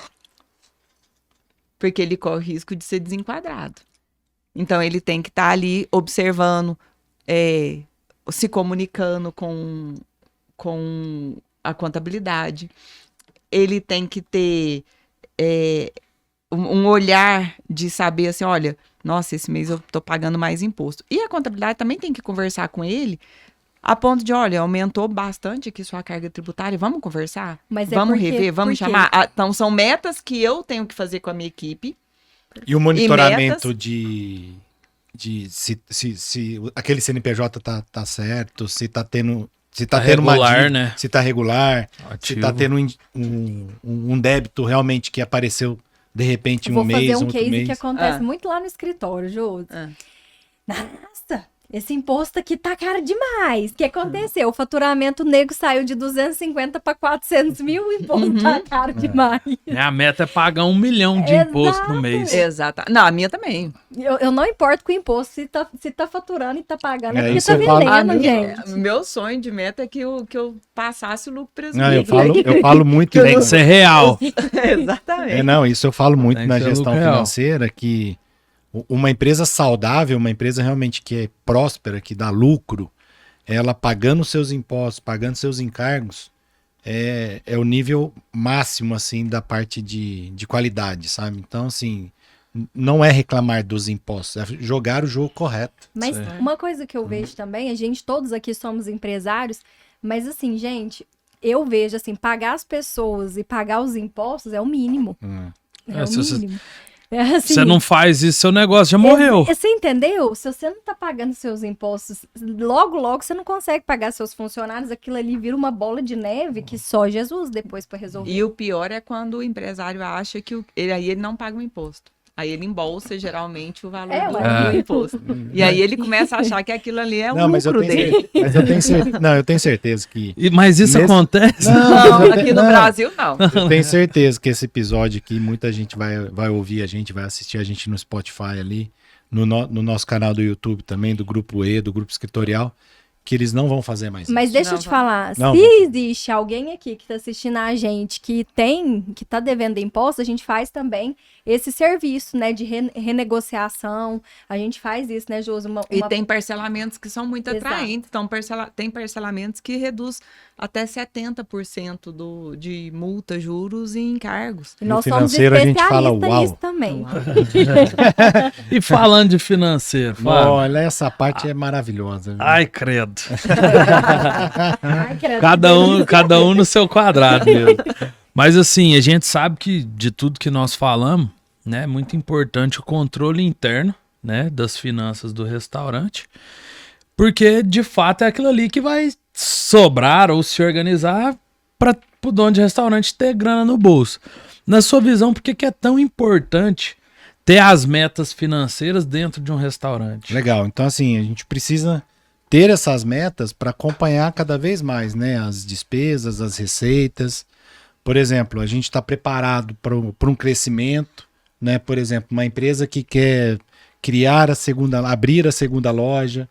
Porque ele corre o risco de ser desenquadrado. Então, ele tem que estar ali observando, se comunicando com a contabilidade. Ele tem que ter um olhar de saber assim, olha, nossa, esse mês eu tô pagando mais imposto. E a contabilidade também tem que conversar com ele A ponto de, olha, aumentou bastante aqui sua carga tributária, vamos conversar? Mas Vamos porque, rever, vamos por quê? chamar. Então, são metas que eu tenho que fazer com a minha equipe. E o monitoramento metas. de se aquele CNPJ tá certo, se tá tendo. Se tá Tá tendo uma regular, dívida, né? se tá regular, se Ativo. tá tendo um débito realmente que apareceu de repente Eu vou um fazer mês, um outro case mês. que acontece Ah. muito lá no escritório, Josi. Ah. Nossa, esse imposto aqui tá caro demais. O que aconteceu? O faturamento nego saiu de 250 para 400 mil, o imposto tá caro demais. A meta é pagar 1 milhão de imposto no mês. Exato. Não, a minha também. Eu não importo com o imposto, se tá faturando e tá pagando, é porque isso tá eu falo. vendendo, gente. Meu sonho de meta é que eu passasse o lucro presumido. Não, eu falo muito. Tem que ser real. Exatamente. Não, isso eu falo muito Tem que na ser gestão lucro real. financeira, que uma empresa saudável, uma empresa realmente que é próspera, que dá lucro, ela pagando seus impostos, pagando seus encargos, é o nível máximo, assim, da parte de qualidade, sabe? Então, assim, não é reclamar dos impostos, é jogar o jogo correto. Mas Sim. uma coisa que eu vejo também, a gente todos aqui somos empresários, mas assim, gente, eu vejo assim, pagar as pessoas e pagar os impostos é o mínimo. É o se você- mínimo. É assim, Você não faz isso, seu negócio já morreu. Você entendeu? Se você não tá pagando seus impostos, logo você não consegue pagar seus funcionários, aquilo ali vira uma bola de neve que só Jesus depois para resolver. E o pior é quando o empresário acha que ele não paga o imposto. Aí ele embolsa geralmente o valor do imposto. E aí ele começa a achar que aquilo ali é o Não, mas eu lucro tenho, dele. mas eu tenho certeza, não, eu tenho certeza que Mas isso Nesse- acontece? Não, aqui no Brasil não. eu tenho certeza que esse episódio aqui, muita gente vai ouvir a gente, vai assistir a gente no Spotify ali, no nosso canal do YouTube também, do Grupo E, do Grupo Escritorial, que eles não vão fazer mais Mas isso. deixa eu Não, te vamos. falar, Não, se vamos. existe alguém aqui que tá assistindo a gente que tá devendo imposto, a gente faz também esse serviço, né, de renegociação. A gente faz isso, né, Josi? E tem parcelamentos que são muito Exato. atraentes. Então, tem parcelamentos que reduz até 70% de multa, juros e encargos. E nós No somos financeiro a gente fala, especialistas uau. nisso também. E falando de financeiro, Fábio? Olha, essa parte é maravilhosa. viu? Ai, credo. Ai, credo, Cada um no seu quadrado mesmo. Mas assim, a gente sabe que de tudo que nós falamos, né, é muito importante o controle interno, né, das finanças do restaurante, porque de fato é aquilo ali que vai sobrar ou se organizar para o dono de restaurante ter grana no bolso. Na sua visão, por que é tão importante ter as metas financeiras dentro de um restaurante? Legal. Então, assim, a gente precisa ter essas metas para acompanhar cada vez mais, né? As despesas, as receitas. Por exemplo, a gente está preparado para um crescimento, né? Por exemplo, uma empresa que quer abrir a segunda loja,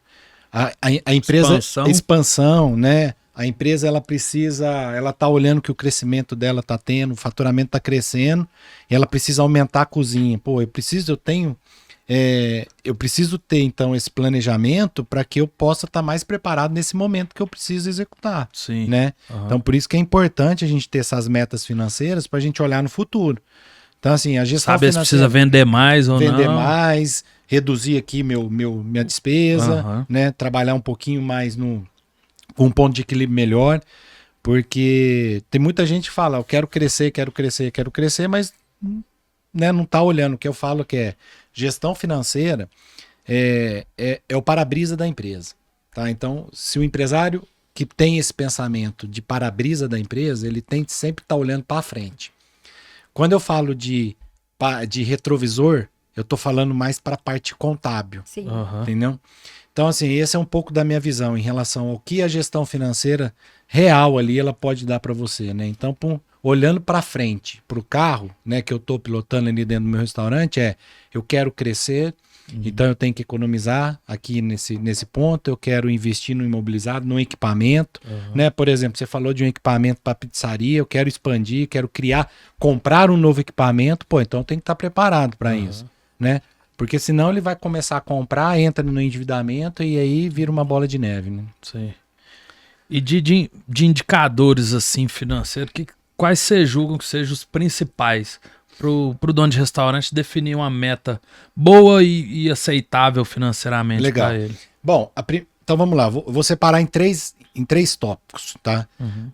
a empresa expansão, né? A empresa ela tá olhando que o crescimento dela tá tendo, o faturamento tá crescendo, e ela precisa aumentar a cozinha. Pô, eu preciso ter então esse planejamento para que eu possa estar mais preparado nesse momento que eu preciso executar, Sim. né? Aham. Então por isso que é importante a gente ter essas metas financeiras para a gente olhar no futuro. Então assim, a gestão Saber se financeira, precisa vender mais ou vender não. mais, reduzir aqui minha despesa, Aham. né? Trabalhar um pouquinho mais com um ponto de equilíbrio melhor, porque tem muita gente que fala, eu quero crescer, mas né, não está olhando. O que eu falo que é gestão financeira é o para-brisa da empresa. Tá? Então, se o empresário que tem esse pensamento de para-brisa da empresa, ele tem que sempre estar olhando para frente. Quando eu falo de retrovisor, eu estou falando mais para a parte contábil. Sim. Aham. Entendeu? Então, assim, esse é um pouco da minha visão em relação ao que a gestão financeira real ali ela pode dar para você, né? Então, olhando para frente, para o carro, né, que eu estou pilotando ali dentro do meu restaurante, eu quero crescer, então eu tenho que economizar aqui nesse ponto, eu quero investir no imobilizado, no equipamento, né? Por exemplo, você falou de um equipamento para pizzaria, eu quero expandir, quero comprar um novo equipamento, pô, então eu tenho que estar preparado para isso, né? Porque senão ele vai começar a comprar, entra no endividamento e aí vira uma bola de neve, né? Sim. E de indicadores assim financeiros, quais você julgam que sejam os principais pro dono de restaurante definir uma meta boa e aceitável financeiramente Legal. para ele? Bom, Então vamos lá, vou separar em três tópicos, tá? Uhum.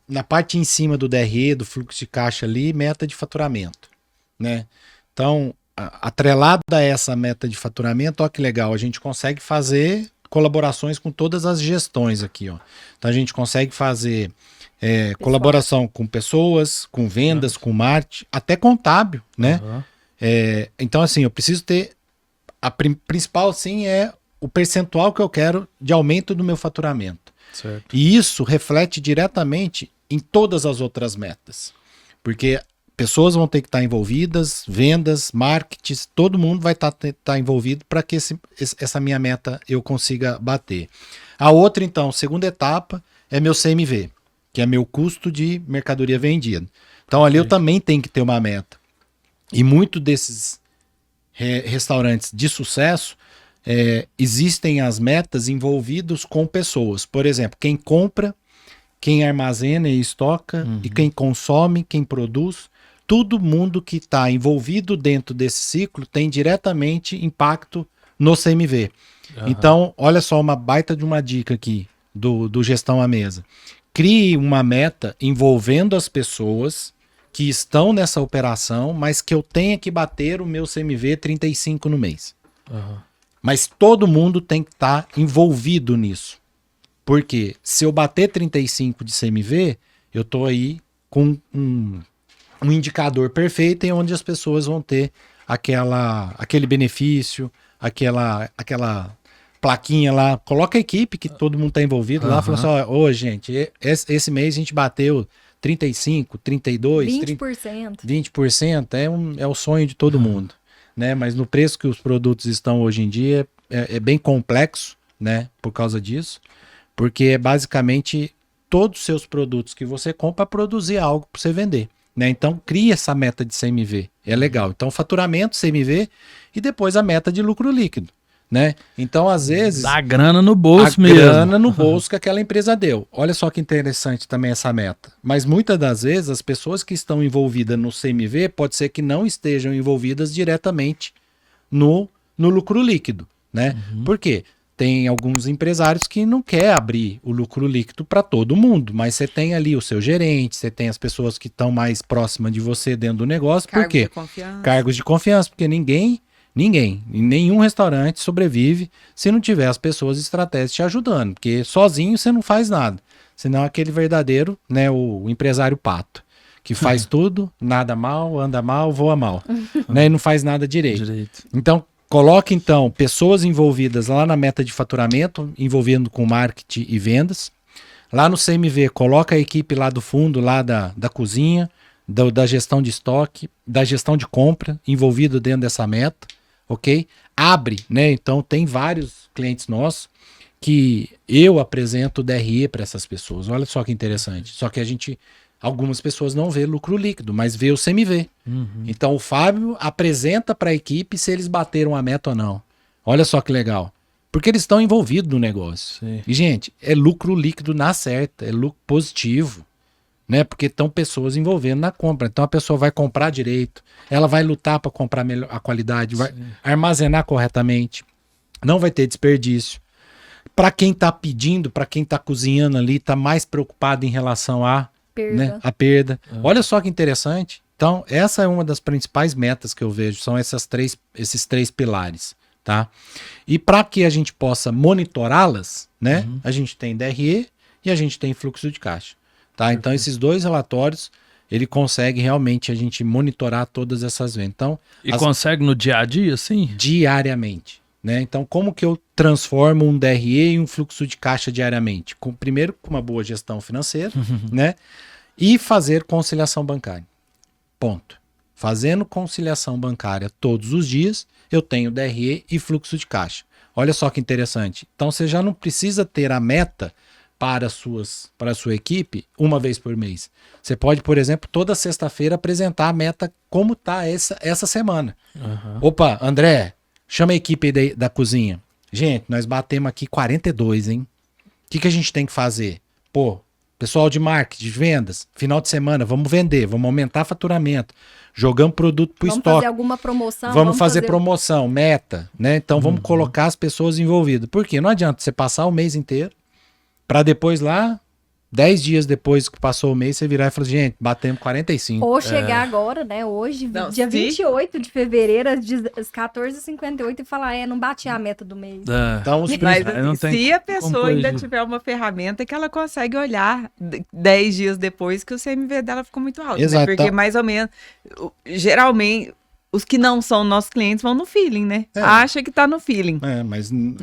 Na parte em cima do DRE, do fluxo de caixa ali, meta de faturamento, né? Então, atrelado a essa meta de faturamento, ó que legal, a gente consegue fazer colaborações com todas as gestões aqui, ó. Então a gente consegue fazer colaboração com pessoas, com vendas, com marketing, até contábil, né? Uhum. Então assim, eu preciso ter, a principal sim é o percentual que eu quero de aumento do meu faturamento. Certo. E isso reflete diretamente em todas as outras metas. Porque pessoas vão ter que estar envolvidas, vendas, marketing, todo mundo vai estar envolvido para que essa minha meta eu consiga bater. A outra, então, segunda etapa, é meu CMV, que é meu custo de mercadoria vendida. Então ali eu também tenho que ter uma meta. E muito desses restaurantes de sucesso, existem as metas envolvidas com pessoas. Por exemplo, quem compra, quem armazena e estoca, e quem consome, quem produz. Todo mundo que está envolvido dentro desse ciclo tem diretamente impacto no CMV. Então, olha só uma baita de uma dica aqui do Gestão à Mesa. Crie uma meta envolvendo as pessoas que estão nessa operação, mas que eu tenha que bater o meu CMV 35 no mês. Mas todo mundo tem que estar envolvido nisso. Porque se eu bater 35 de CMV, eu estou aí com um indicador perfeito em onde as pessoas vão ter aquele benefício, aquela plaquinha lá. Coloca a equipe que todo mundo está envolvido lá, fala assim, ó, gente, esse mês a gente bateu 35, 32, 20%. 20%, é o sonho de todo mundo. Né? Mas no preço que os produtos estão hoje em dia, é bem complexo, né? Por causa disso, porque é basicamente todos os seus produtos que você compra para produzir algo para você vender. Né? Então, cria essa meta de CMV. É legal. Então, faturamento, CMV e depois a meta de lucro líquido. Né? Então, às vezes... Dá grana no bolso a mesmo. grana no bolso que aquela empresa deu. Olha só que interessante também essa meta. Mas muitas das vezes, as pessoas que estão envolvidas no CMV, pode ser que não estejam envolvidas diretamente no lucro líquido. Né? Por quê? Tem alguns empresários que não querem abrir o lucro líquido para todo mundo, mas você tem ali o seu gerente, você tem as pessoas que estão mais próximas de você dentro do negócio. Por quê? De confiança. Cargos de confiança, porque ninguém, em nenhum restaurante sobrevive se não tiver as pessoas estratégicas te ajudando, porque sozinho você não faz nada. Senão aquele verdadeiro, né, o empresário pato, que faz tudo, nada mal, anda mal, voa mal, né, e não faz nada direito. Então, coloque, então, pessoas envolvidas lá na meta de faturamento, envolvendo com marketing e vendas. Lá no CMV, coloca a equipe lá do fundo, lá da cozinha, da gestão de estoque, da gestão de compra, envolvido dentro dessa meta, ok? Abre, né? Então, tem vários clientes nossos que eu apresento o DRE para essas pessoas. Olha só que interessante. Só que algumas pessoas não vê lucro líquido, mas vê o CMV. Então o Fábio apresenta para a equipe se eles bateram a meta ou não. Olha só que legal. Porque eles estão envolvidos no negócio. Sim. E, gente, é lucro líquido na certa, é lucro positivo. Né? Porque estão pessoas envolvendo na compra. Então a pessoa vai comprar direito, ela vai lutar para comprar melhor a qualidade, vai armazenar corretamente, não vai ter desperdício. Para quem está pedindo, para quem está cozinhando ali, está mais preocupado em relação a perda. Olha só que interessante. Então, essa é uma das principais metas que eu vejo, são esses três pilares, tá? E para que a gente possa monitorá-las, né? A gente tem DRE e a gente tem fluxo de caixa, tá? Então, esses dois relatórios, ele consegue realmente a gente monitorar todas essas vendas. Então, consegue no dia a dia, sim? Diariamente, né? Então, como que eu transformo um DRE em um fluxo de caixa diariamente? Primeiro, com uma boa gestão financeira, né? E fazer conciliação bancária. Ponto. Fazendo conciliação bancária todos os dias, eu tenho DRE e fluxo de caixa. Olha só que interessante. Então, você já não precisa ter a meta para a sua equipe uma vez por mês. Você pode, por exemplo, toda sexta-feira apresentar a meta como está essa semana. Opa, André, chama a equipe da cozinha. Gente, nós batemos aqui 42, hein? O que a gente tem que fazer? Pô, pessoal de marketing, de vendas, final de semana, vamos vender, vamos aumentar faturamento. jogamos produto pro Vamos estoque. fazer alguma promoção. Vamos fazer promoção, meta, né? Então vamos colocar as pessoas envolvidas. Por quê? Não adianta você passar o mês inteiro para depois lá, 10 dias depois que passou o mês, você virar e falar, gente, batemos 45. Ou chegar agora, né? Hoje, Não, dia se- 28 de fevereiro, às 14h58, e falar, não bati a meta do mês. Então, os Mas Aí não assim, tem se a pessoa como ainda corrigir. tiver uma ferramenta que ela consegue olhar 10 dias depois que o CMV dela ficou muito alto. Exato, Né? Porque então- mais ou menos, geralmente, os que não são nossos clientes vão no feeling, né? É. Acha que tá no feeling,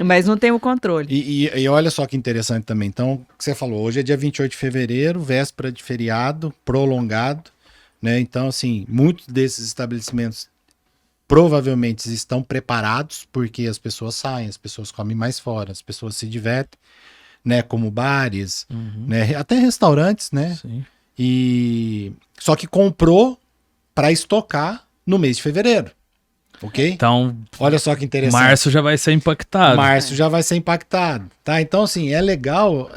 mas não tem o controle. E olha só que interessante também. Então, o que você falou, hoje é dia 28 de fevereiro, véspera de feriado, prolongado, né? Então, assim, muitos desses estabelecimentos provavelmente estão preparados, porque as pessoas saem, as pessoas comem mais fora, as pessoas se divertem, né? Como bares, né? Até restaurantes, né? Sim. E só que comprou para estocar no mês de fevereiro, ok? Então, Olha só que interessante. março já vai ser impactado. Março já vai ser impactado, tá? Então, assim, é legal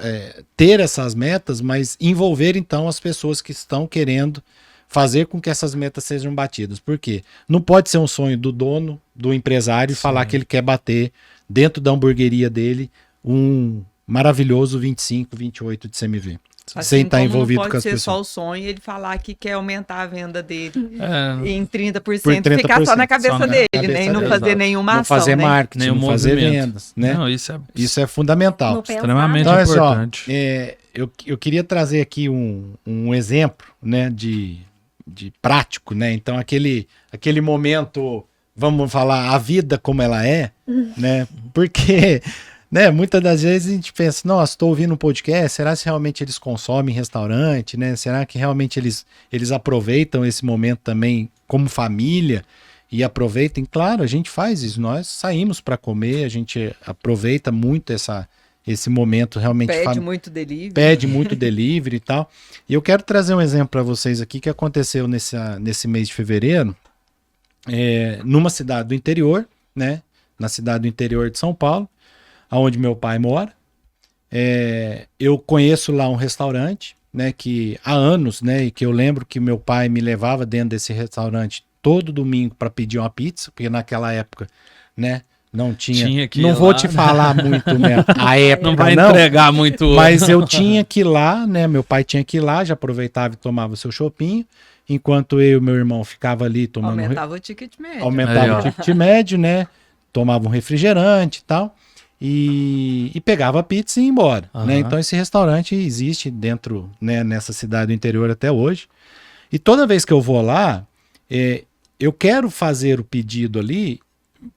ter essas metas, mas envolver, então, as pessoas que estão querendo fazer com que essas metas sejam batidas. Por quê? Não pode ser um sonho do dono, do empresário, falar que ele quer bater dentro da hamburgueria dele um maravilhoso 25, 28 de CMV. sem estar envolvido não pode com as ser pessoas. só o sonho ele falar que quer aumentar a venda dele É, em 30%, Por 30%, ficar só na cabeça só na dele, cabeça né? E não dele. fazer Exato. nenhuma Não ação, fazer né? marketing, nenhum não fazer movimento. vendas, né? Não, Isso é fundamental. Não pensar, extremamente Então, olha só, importante. eu queria trazer aqui um exemplo, né, de prático, né? Então, aquele momento, vamos falar, a vida como ela é, né? Porque, né, muitas das vezes a gente pensa, nossa, estou ouvindo um podcast, será que realmente eles consomem em restaurante, né? Será que realmente eles aproveitam esse momento também como família e aproveitem? Claro, a gente faz isso, nós saímos para comer, a gente aproveita muito esse momento realmente Muito delivery. pede muito delivery e tal. E eu quero trazer um exemplo para vocês aqui que aconteceu nesse mês de fevereiro, numa cidade do interior, né? Na cidade do interior de São Paulo, onde meu pai mora. Eu conheço lá um restaurante, né? Que há anos, né? E que eu lembro que meu pai me levava dentro desse restaurante todo domingo para pedir uma pizza, porque naquela época, né? Não tinha que ir não vou lá. te falar muito, né? A época Não vai não. entregar muito. Mas eu tinha que ir lá, né? Meu pai tinha que ir lá, já aproveitava e tomava o seu chopinho, enquanto eu e meu irmão ficava ali tomando Aumentava o ticket médio. aumentava Aí, ó. o ticket médio, né? Tomava um refrigerante e tal. E pegava a pizza e ia embora, Aham. né? Então esse restaurante existe dentro, né, nessa cidade do interior até hoje. E toda vez que eu vou lá, eu quero fazer o pedido ali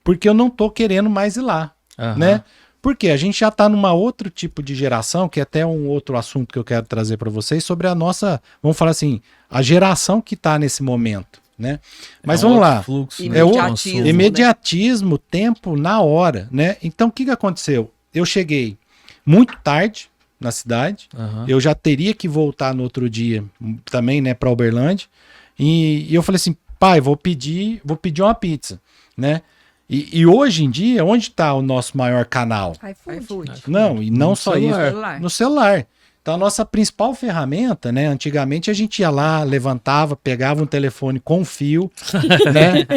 porque eu não tô querendo mais ir lá, Aham. né? Porque a gente já tá numa outro tipo de geração, que é até um outro assunto que eu quero trazer para vocês, sobre a nossa, vamos falar assim, a geração que tá nesse momento, né? Mas É um vamos outro lá. fluxo, É outro de consumo. Imediatismo, tempo na hora, né? Então o que aconteceu? Eu cheguei muito tarde na cidade, Aham. eu já teria que voltar no outro dia também, né, para Uberlândia, e eu falei assim, pai, vou pedir uma pizza, né? E hoje em dia, onde está o nosso maior canal? iFood. Não, e não No só celular. isso, no celular. Então a nossa principal ferramenta, né? Antigamente a gente ia lá, levantava, pegava um telefone com fio, né?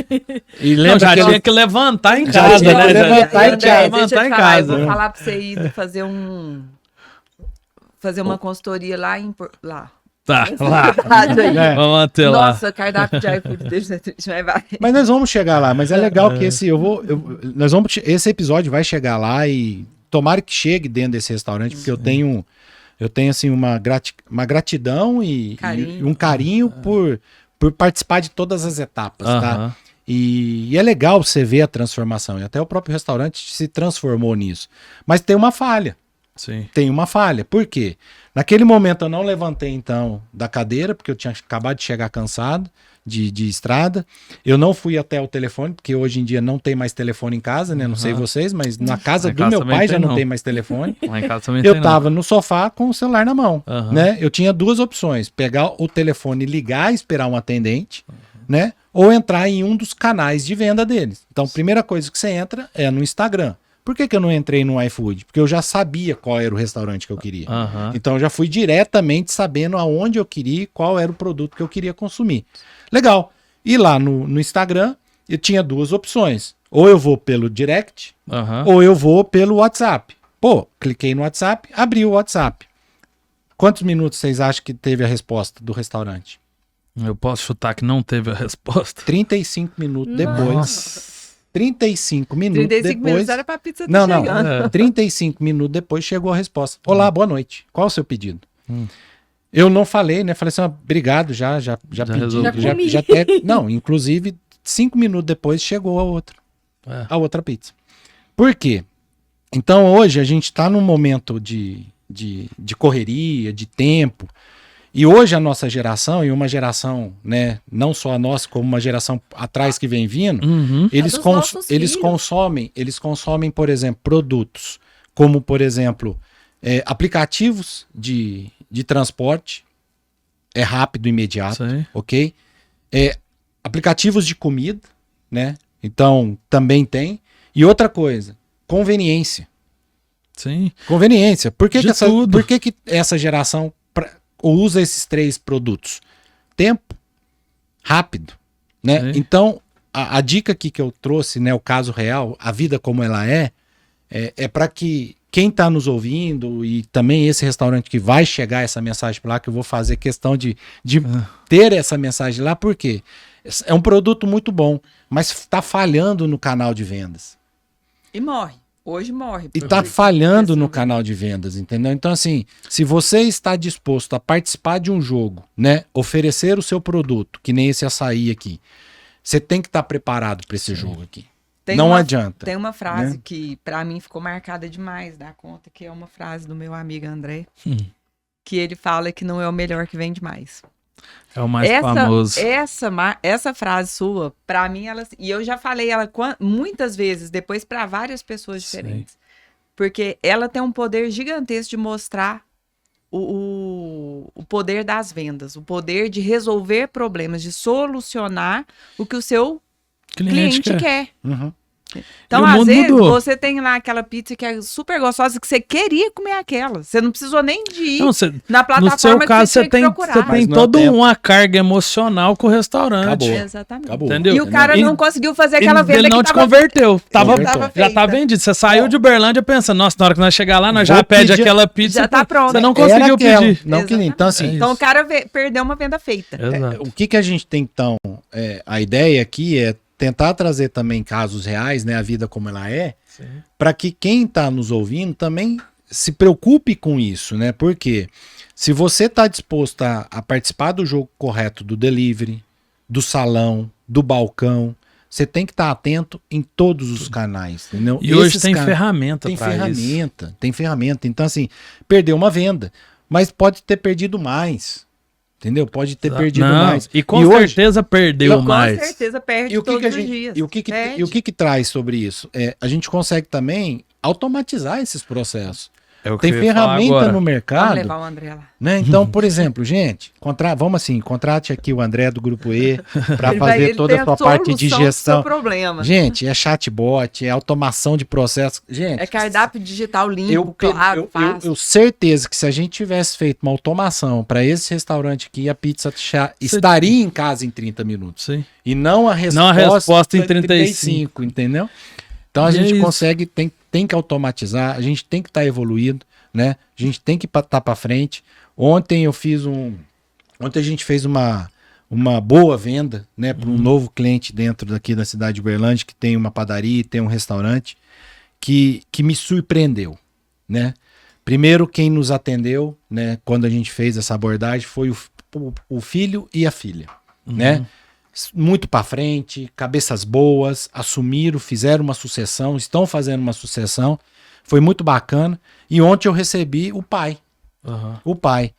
E Não, lembra já aquele- tinha que levantar em Já casa, tinha né? que Já levantar tinha em que casa. levantar em Eu casa. vou falar pra você ir fazer uma consultoria lá em... Lá. Tá, lá. É. Vamos manter lá. Nossa, cardápio de iFood deles é triste, mas vai. Mas nós vamos chegar lá, mas é legal que esse episódio vai chegar lá e tomara que chegue dentro desse restaurante, porque eu tenho assim uma gratidão e Carinho. um carinho por participar de todas as etapas, tá? Aham. E é legal você ver a transformação, e até o próprio restaurante se transformou nisso. Mas tem uma falha. Sim. Tem uma falha. Por quê? Naquele momento eu não levantei, então, da cadeira, porque eu tinha acabado de chegar cansado de estrada. Eu não fui até o telefone, porque hoje em dia não tem mais telefone em casa, né? Não sei vocês, mas na casa Lá em do casa meu também pai tem, já não não. tem mais telefone. Lá em casa também Eu tem, tava no sofá com o celular na mão, Aham. né? Eu tinha duas opções: pegar o telefone, ligar e esperar um atendente, né? Ou entrar em um dos canais de venda deles. Então, a primeira coisa que você entra é no Instagram. Por que eu não entrei no iFood? Porque eu já sabia qual era o restaurante que eu queria. Aham. Então, eu já fui diretamente sabendo aonde eu queria e qual era o produto que eu queria consumir. Legal. E lá no Instagram, eu tinha duas opções. Ou eu vou pelo direct, ou eu vou pelo WhatsApp. Pô, cliquei no WhatsApp, abri o WhatsApp. Quantos minutos vocês acham que teve a resposta do restaurante? Eu posso chutar que não teve a resposta. 35 minutos depois. Nossa. 35 minutos 35 depois. minutos era pra pizza Não, tá não. chegando. 35 minutos depois chegou a resposta. Olá, boa noite. Qual o seu pedido? Eu não falei, né? Falei assim, obrigado, já pedi. resolvi. Já Até, não, inclusive, 5 minutos depois chegou a outra pizza. Por quê? Então, hoje a gente está num momento de correria, de tempo. E hoje a nossa geração, e uma geração, né, não só a nossa, como uma geração atrás que vem vindo, eles, dos nossos eles filhos. consomem, por exemplo, produtos como, por exemplo, aplicativos de transporte, é rápido, imediato, Sim. ok? Aplicativos de comida, né? Então, também tem. E outra coisa, conveniência. Sim. Conveniência. Por que, De que, tudo. por que essa geração usa esses 3 produtos? Tempo, rápido, né? Sim. Então, a dica aqui que eu trouxe, né, o caso real, a vida como ela é para que quem está nos ouvindo e também esse restaurante que vai chegar essa mensagem para lá, que eu vou fazer questão de ter essa mensagem lá, porque é um produto muito bom, mas está falhando no canal de vendas. E morre. Hoje morre. E tá falhando no canal de vendas, entendeu? Então, assim, se você está disposto a participar de um jogo, né? Oferecer o seu produto, que nem esse açaí aqui, você tem que estar preparado para esse jogo aqui. Não adianta. Tem uma frase né? que pra mim ficou marcada demais da conta, que é uma frase do meu amigo André, que ele fala que não é o melhor que vende mais. É o mais famoso. Essa frase sua, pra mim, e eu já falei ela muitas vezes, depois pra várias pessoas diferentes. Porque ela tem um poder gigantesco de mostrar o poder das vendas, o poder de resolver problemas, de solucionar o que o seu cliente quer. Uhum. Então, E o às mundo vezes, mudou. você tem lá aquela pizza que é super gostosa, que você queria comer aquela. Você não precisou nem de ir Não, na plataforma no seu caso, que você você tinha que tem procurar. Mas não é toda tempo. uma carga emocional com o restaurante. Acabou. Exatamente. Acabou. Entendeu? E o cara E- não conseguiu fazer aquela venda Ele não que te tava... converteu. Converteu. Já tá vendido. Você saiu de Uberlândia pensando, nossa, na hora que nós chegar lá, nós já Vou pede pedir- aquela pizza. Já tá pronto. Você não Era conseguiu aquela. pedir. Não, que nem. Então, assim, Então o cara perdeu uma venda feita. Exato. o que a gente tem, então, a ideia aqui é tentar trazer também casos reais, né, a vida como ela é, para que quem está nos ouvindo também se preocupe com isso, né? Porque se você está disposto a participar do jogo correto do delivery, do salão, do balcão, você tem que estar atento em todos os canais, entendeu? E hoje Esses tem can- ferramenta Tem pra isso. ferramenta, tem ferramenta. Então, assim, perdeu uma venda, mas pode ter perdido mais. Entendeu? Pode ter perdido Não, mais. E com hoje- certeza perdeu Com mais. certeza perde E o que, todos que a os gente, dias. e o que, que, Perde. e o que que traz sobre isso? A gente consegue também automatizar esses processos. É o que Tem eu ia falar ferramenta agora. no Vamos mercado, levar o André lá. né? Então, por exemplo, gente, vamos assim, contrate aqui o André do Grupo E para Ele vai- fazer ele toda tem a sua parte de solução do gestão. seu problema. Gente, é chatbot, é automação de processos. Gente, É cardápio digital limpo, eu claro, fácil. eu certeza que se a gente tivesse feito uma automação para esse restaurante aqui, a pizza estaria em casa em 30 minutos. Sim. E não a Não a resposta em 35, entendeu? Então a E é gente isso. consegue, tem que automatizar, a gente tem que estar evoluído, né? A gente tem que estar para frente. Ontem a gente fez uma boa venda, né, para um novo cliente dentro daqui da cidade de Uberlândia, que tem uma padaria e tem um restaurante, que me surpreendeu, né? Primeiro, quem nos atendeu, né, quando a gente fez essa abordagem, foi o filho e a filha, né? Muito para frente, cabeças boas, assumiram, fizeram uma sucessão, estão fazendo uma sucessão, foi muito bacana. E ontem eu recebi o pai, o pai.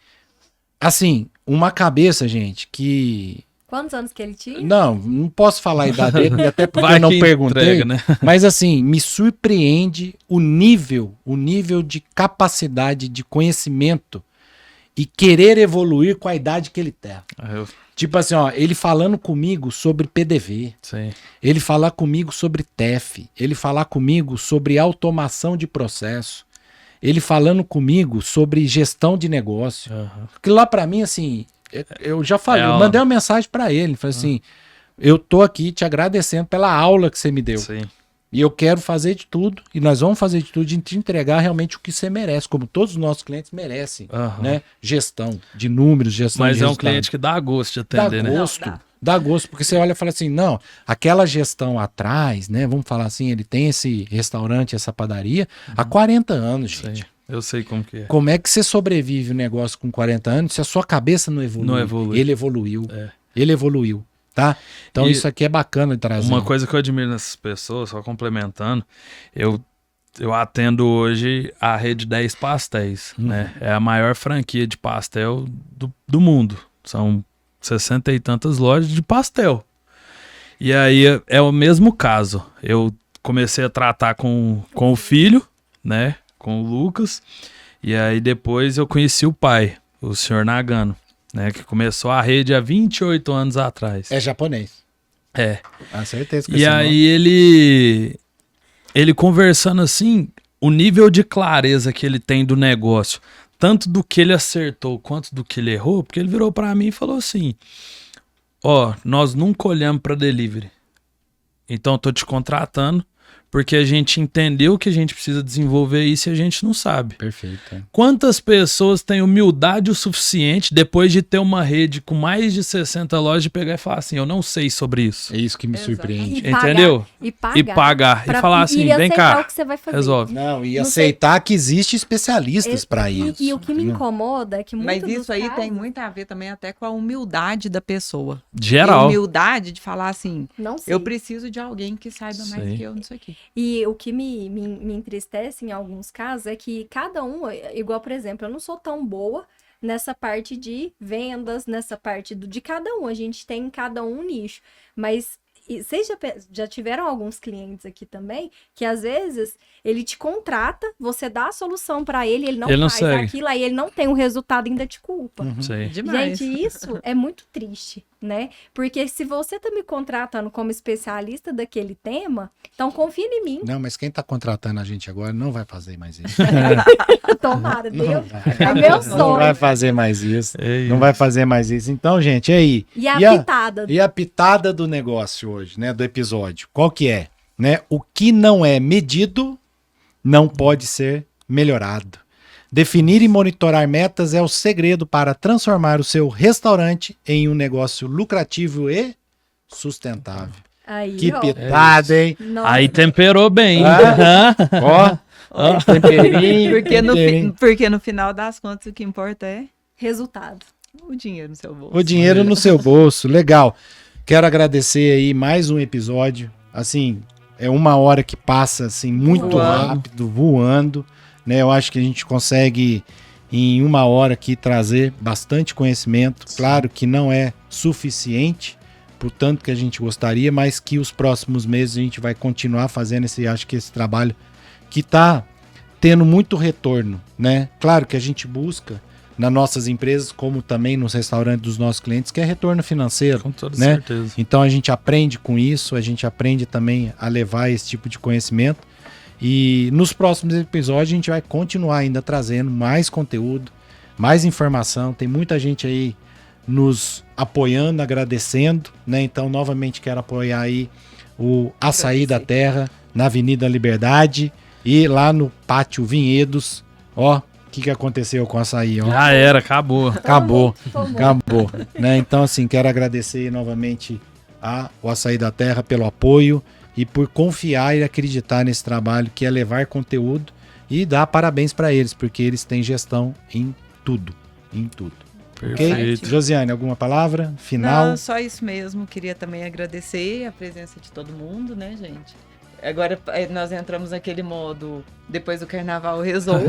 Assim, uma cabeça, gente, que... Quantos anos que ele tinha? Não posso falar a idade dele, até porque Vai eu não que perguntei. entrega, né? Mas assim, me surpreende o nível de capacidade, de conhecimento e querer evoluir com a idade que ele tem. Tipo assim, ó, ele falando comigo sobre PDV, Sim. ele falar comigo sobre TEF, ele falar comigo sobre automação de processo, ele falando comigo sobre gestão de negócio. Porque lá pra mim, assim, eu já falei, eu mandei uma mensagem pra ele, falei assim, eu tô aqui te agradecendo pela aula que você me deu. Sim. E eu quero fazer de tudo, e nós vamos fazer de tudo de te entregar realmente o que você merece, como todos os nossos clientes merecem, Aham. né? Gestão de números, gestão Mas de é um resultado. cliente que dá gosto de Dá atender, né? gosto, Não, dá. dá gosto, porque você olha e fala assim, não, aquela gestão atrás, né? Vamos falar assim, ele tem esse restaurante, essa padaria, há 40 anos, gente. Sim. Eu sei como que é. Como é que você sobrevive um negócio com 40 anos se a sua cabeça não evolui? Não evolui. Ele evoluiu. É. Ele evoluiu, tá? Então E isso aqui é bacana de trazer. Uma coisa que eu admiro nessas pessoas, só complementando, eu atendo hoje a rede 10 Pastéis, né? É a maior franquia de pastel do mundo. São 60 e tantas lojas de pastel. E aí é o mesmo caso. Eu comecei a tratar com o filho, né? Com o Lucas. E aí depois eu conheci o pai, o senhor Nagano, né? Que começou a rede há 28 anos atrás. É japonês. É. A certeza que E esse aí ele conversando assim, o nível de clareza que ele tem do negócio, tanto do que ele acertou quanto do que ele errou, porque ele virou pra mim e falou assim: ó, nós nunca olhamos pra delivery. Então eu tô te contratando porque a gente entendeu que a gente precisa desenvolver isso e a gente não sabe. Perfeito. É. Quantas pessoas têm humildade o suficiente depois de ter uma rede com mais de 60 lojas de pegar e falar assim, eu não sei sobre isso. É isso que me Exato. surpreende. Entendeu? E E pagar. E falar assim, vem aceitar cá, o que você vai fazer. resolve. Não, e Não aceitar que existe especialistas para isso. E o que me entendeu? incomoda é que Mas muitos isso aí casos, tem muito a ver também até com a humildade da pessoa. E Geral. humildade de falar assim, não sei. eu preciso de alguém que saiba mais Sei. que eu nisso aqui. E o que me entristece em alguns casos é que cada um, igual, por exemplo, eu não sou tão boa nessa parte de vendas, nessa parte de cada um. A gente tem em cada um nicho. Mas vocês já tiveram alguns clientes aqui também que às vezes ele te contrata, você dá a solução pra ele, ele não Ele não faz segue. aquilo, aí ele não tem o resultado e ainda te culpa. Sei. Demais. Gente, isso é muito triste, né? Porque se você tá me contratando como especialista daquele tema, então confia em mim. Não, mas quem tá contratando a gente agora não vai fazer mais isso. Tomara, Deus. É Não meu Não sonho. vai fazer mais isso. É Não vai fazer mais isso. Então, gente, e aí? E a E a- pitada. E a pitada do negócio hoje, né? Do episódio. Qual que é? Né? O que não é medido não pode ser melhorado. Definir e monitorar metas é o segredo para transformar o seu restaurante em um negócio lucrativo e sustentável. Aí, Que ó. pitada, hein? Nossa. Aí temperou bem. Ah. Ó, temperinho, temperinho. Porque no final das contas o que importa é Resultado. o dinheiro no seu bolso. O dinheiro no seu bolso, legal. Quero agradecer aí mais um episódio. Assim, é uma hora que passa assim muito Voando. rápido, voando, né? Eu acho que a gente consegue em uma hora aqui trazer bastante conhecimento. Claro que não é suficiente por tanto que a gente gostaria, mas que os próximos meses a gente vai continuar fazendo acho que esse trabalho que está tendo muito retorno, né? Claro que a gente busca nas nossas empresas, como também nos restaurantes dos nossos clientes, que é retorno financeiro. Com toda Né? certeza. Então a gente aprende com isso, a gente aprende também a levar esse tipo de conhecimento. E nos próximos episódios a gente vai continuar ainda trazendo mais conteúdo, mais informação. Tem muita gente aí nos apoiando, agradecendo, né? Então novamente quero apoiar aí o Açaí da Terra, na Avenida Liberdade e lá no Pátio Vinhedos. Ó, o que aconteceu com o açaí, ó? Já era, acabou. Acabou. Tomou. Acabou, né? Então, assim, quero agradecer novamente o Açaí da Terra pelo apoio e por confiar e acreditar nesse trabalho que é levar conteúdo e dar parabéns para eles, porque eles têm gestão em tudo, em tudo. Ok? Perfeito. Josiane, alguma palavra final? Não, só isso mesmo. Queria também agradecer a presença de todo mundo, né, gente? Agora nós entramos naquele modo, depois do carnaval resolve.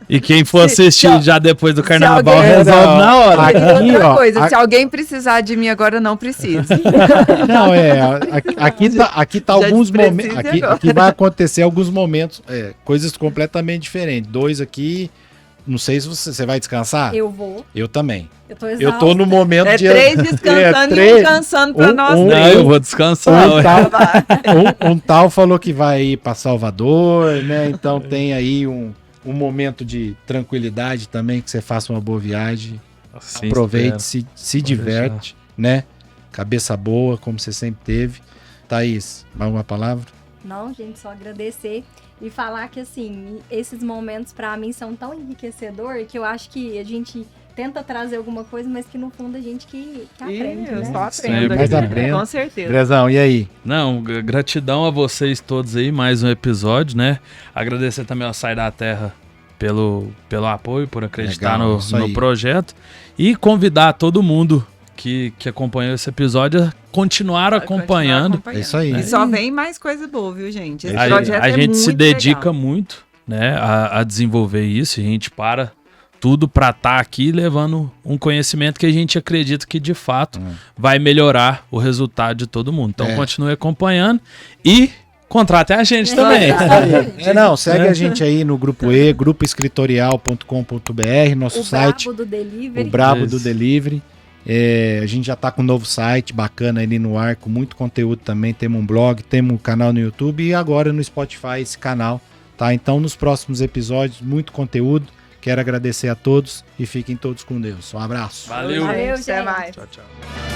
E quem for assistir já depois do carnaval alguém- resolve na hora. Aqui, E outra ó, coisa, se alguém precisar de mim agora, não precisa. Não, aqui tá Já alguns precisa momentos. agora. Aqui vai acontecer alguns momentos, coisas completamente diferentes. Dois aqui, não sei se você vai descansar. Eu vou. Eu também. Eu tô exausta. Eu tô no momento É de. 3 descansando e três. um cansando pra nós Um- Não, três. eu vou descansar. Um ué. tal, um tal falou que vai ir para Salvador, né? Então tem aí um momento de tranquilidade também, que você faça uma boa viagem, Assim aproveite, espero. se diverte, né? Cabeça boa, como você sempre teve. Thaís, mais uma palavra? Não, gente, só agradecer e falar que, assim, esses momentos pra mim são tão enriquecedor que eu acho que a gente tenta trazer alguma coisa, mas que no fundo a gente que aprende, Eu né? só Sempre. aprendo. Mas aqui, aprendo. Com certeza. Brezão, e aí? Não, gratidão a vocês todos aí, mais um episódio, né? Agradecer também ao Sai da Terra pelo apoio, por acreditar Legal, isso no aí. projeto. E convidar todo mundo que acompanhou esse episódio a continuar Vai acompanhando. continuar É isso aí. E só vem mais coisa boa, viu, gente? Esse A- projeto A é gente se muito dedica legal. muito, né, a desenvolver isso. A gente para tudo para estar aqui levando um conhecimento que a gente acredita que de fato vai melhorar o resultado de todo mundo. Então É. continue acompanhando e contrate a gente também. Segue a gente aí no Grupo E, grupoescritorial.com.br, nosso O site, brabo do delivery. o Brabo do Isso. Delivery. A gente já tá com um novo site bacana ali no ar, com muito conteúdo também. Temos um blog, temos um canal no YouTube e agora no Spotify esse canal, tá? Então nos próximos episódios, muito conteúdo. Quero agradecer a todos e fiquem todos com Deus. Um abraço. Valeu. Valeu, Até gente. mais. Tchau, tchau.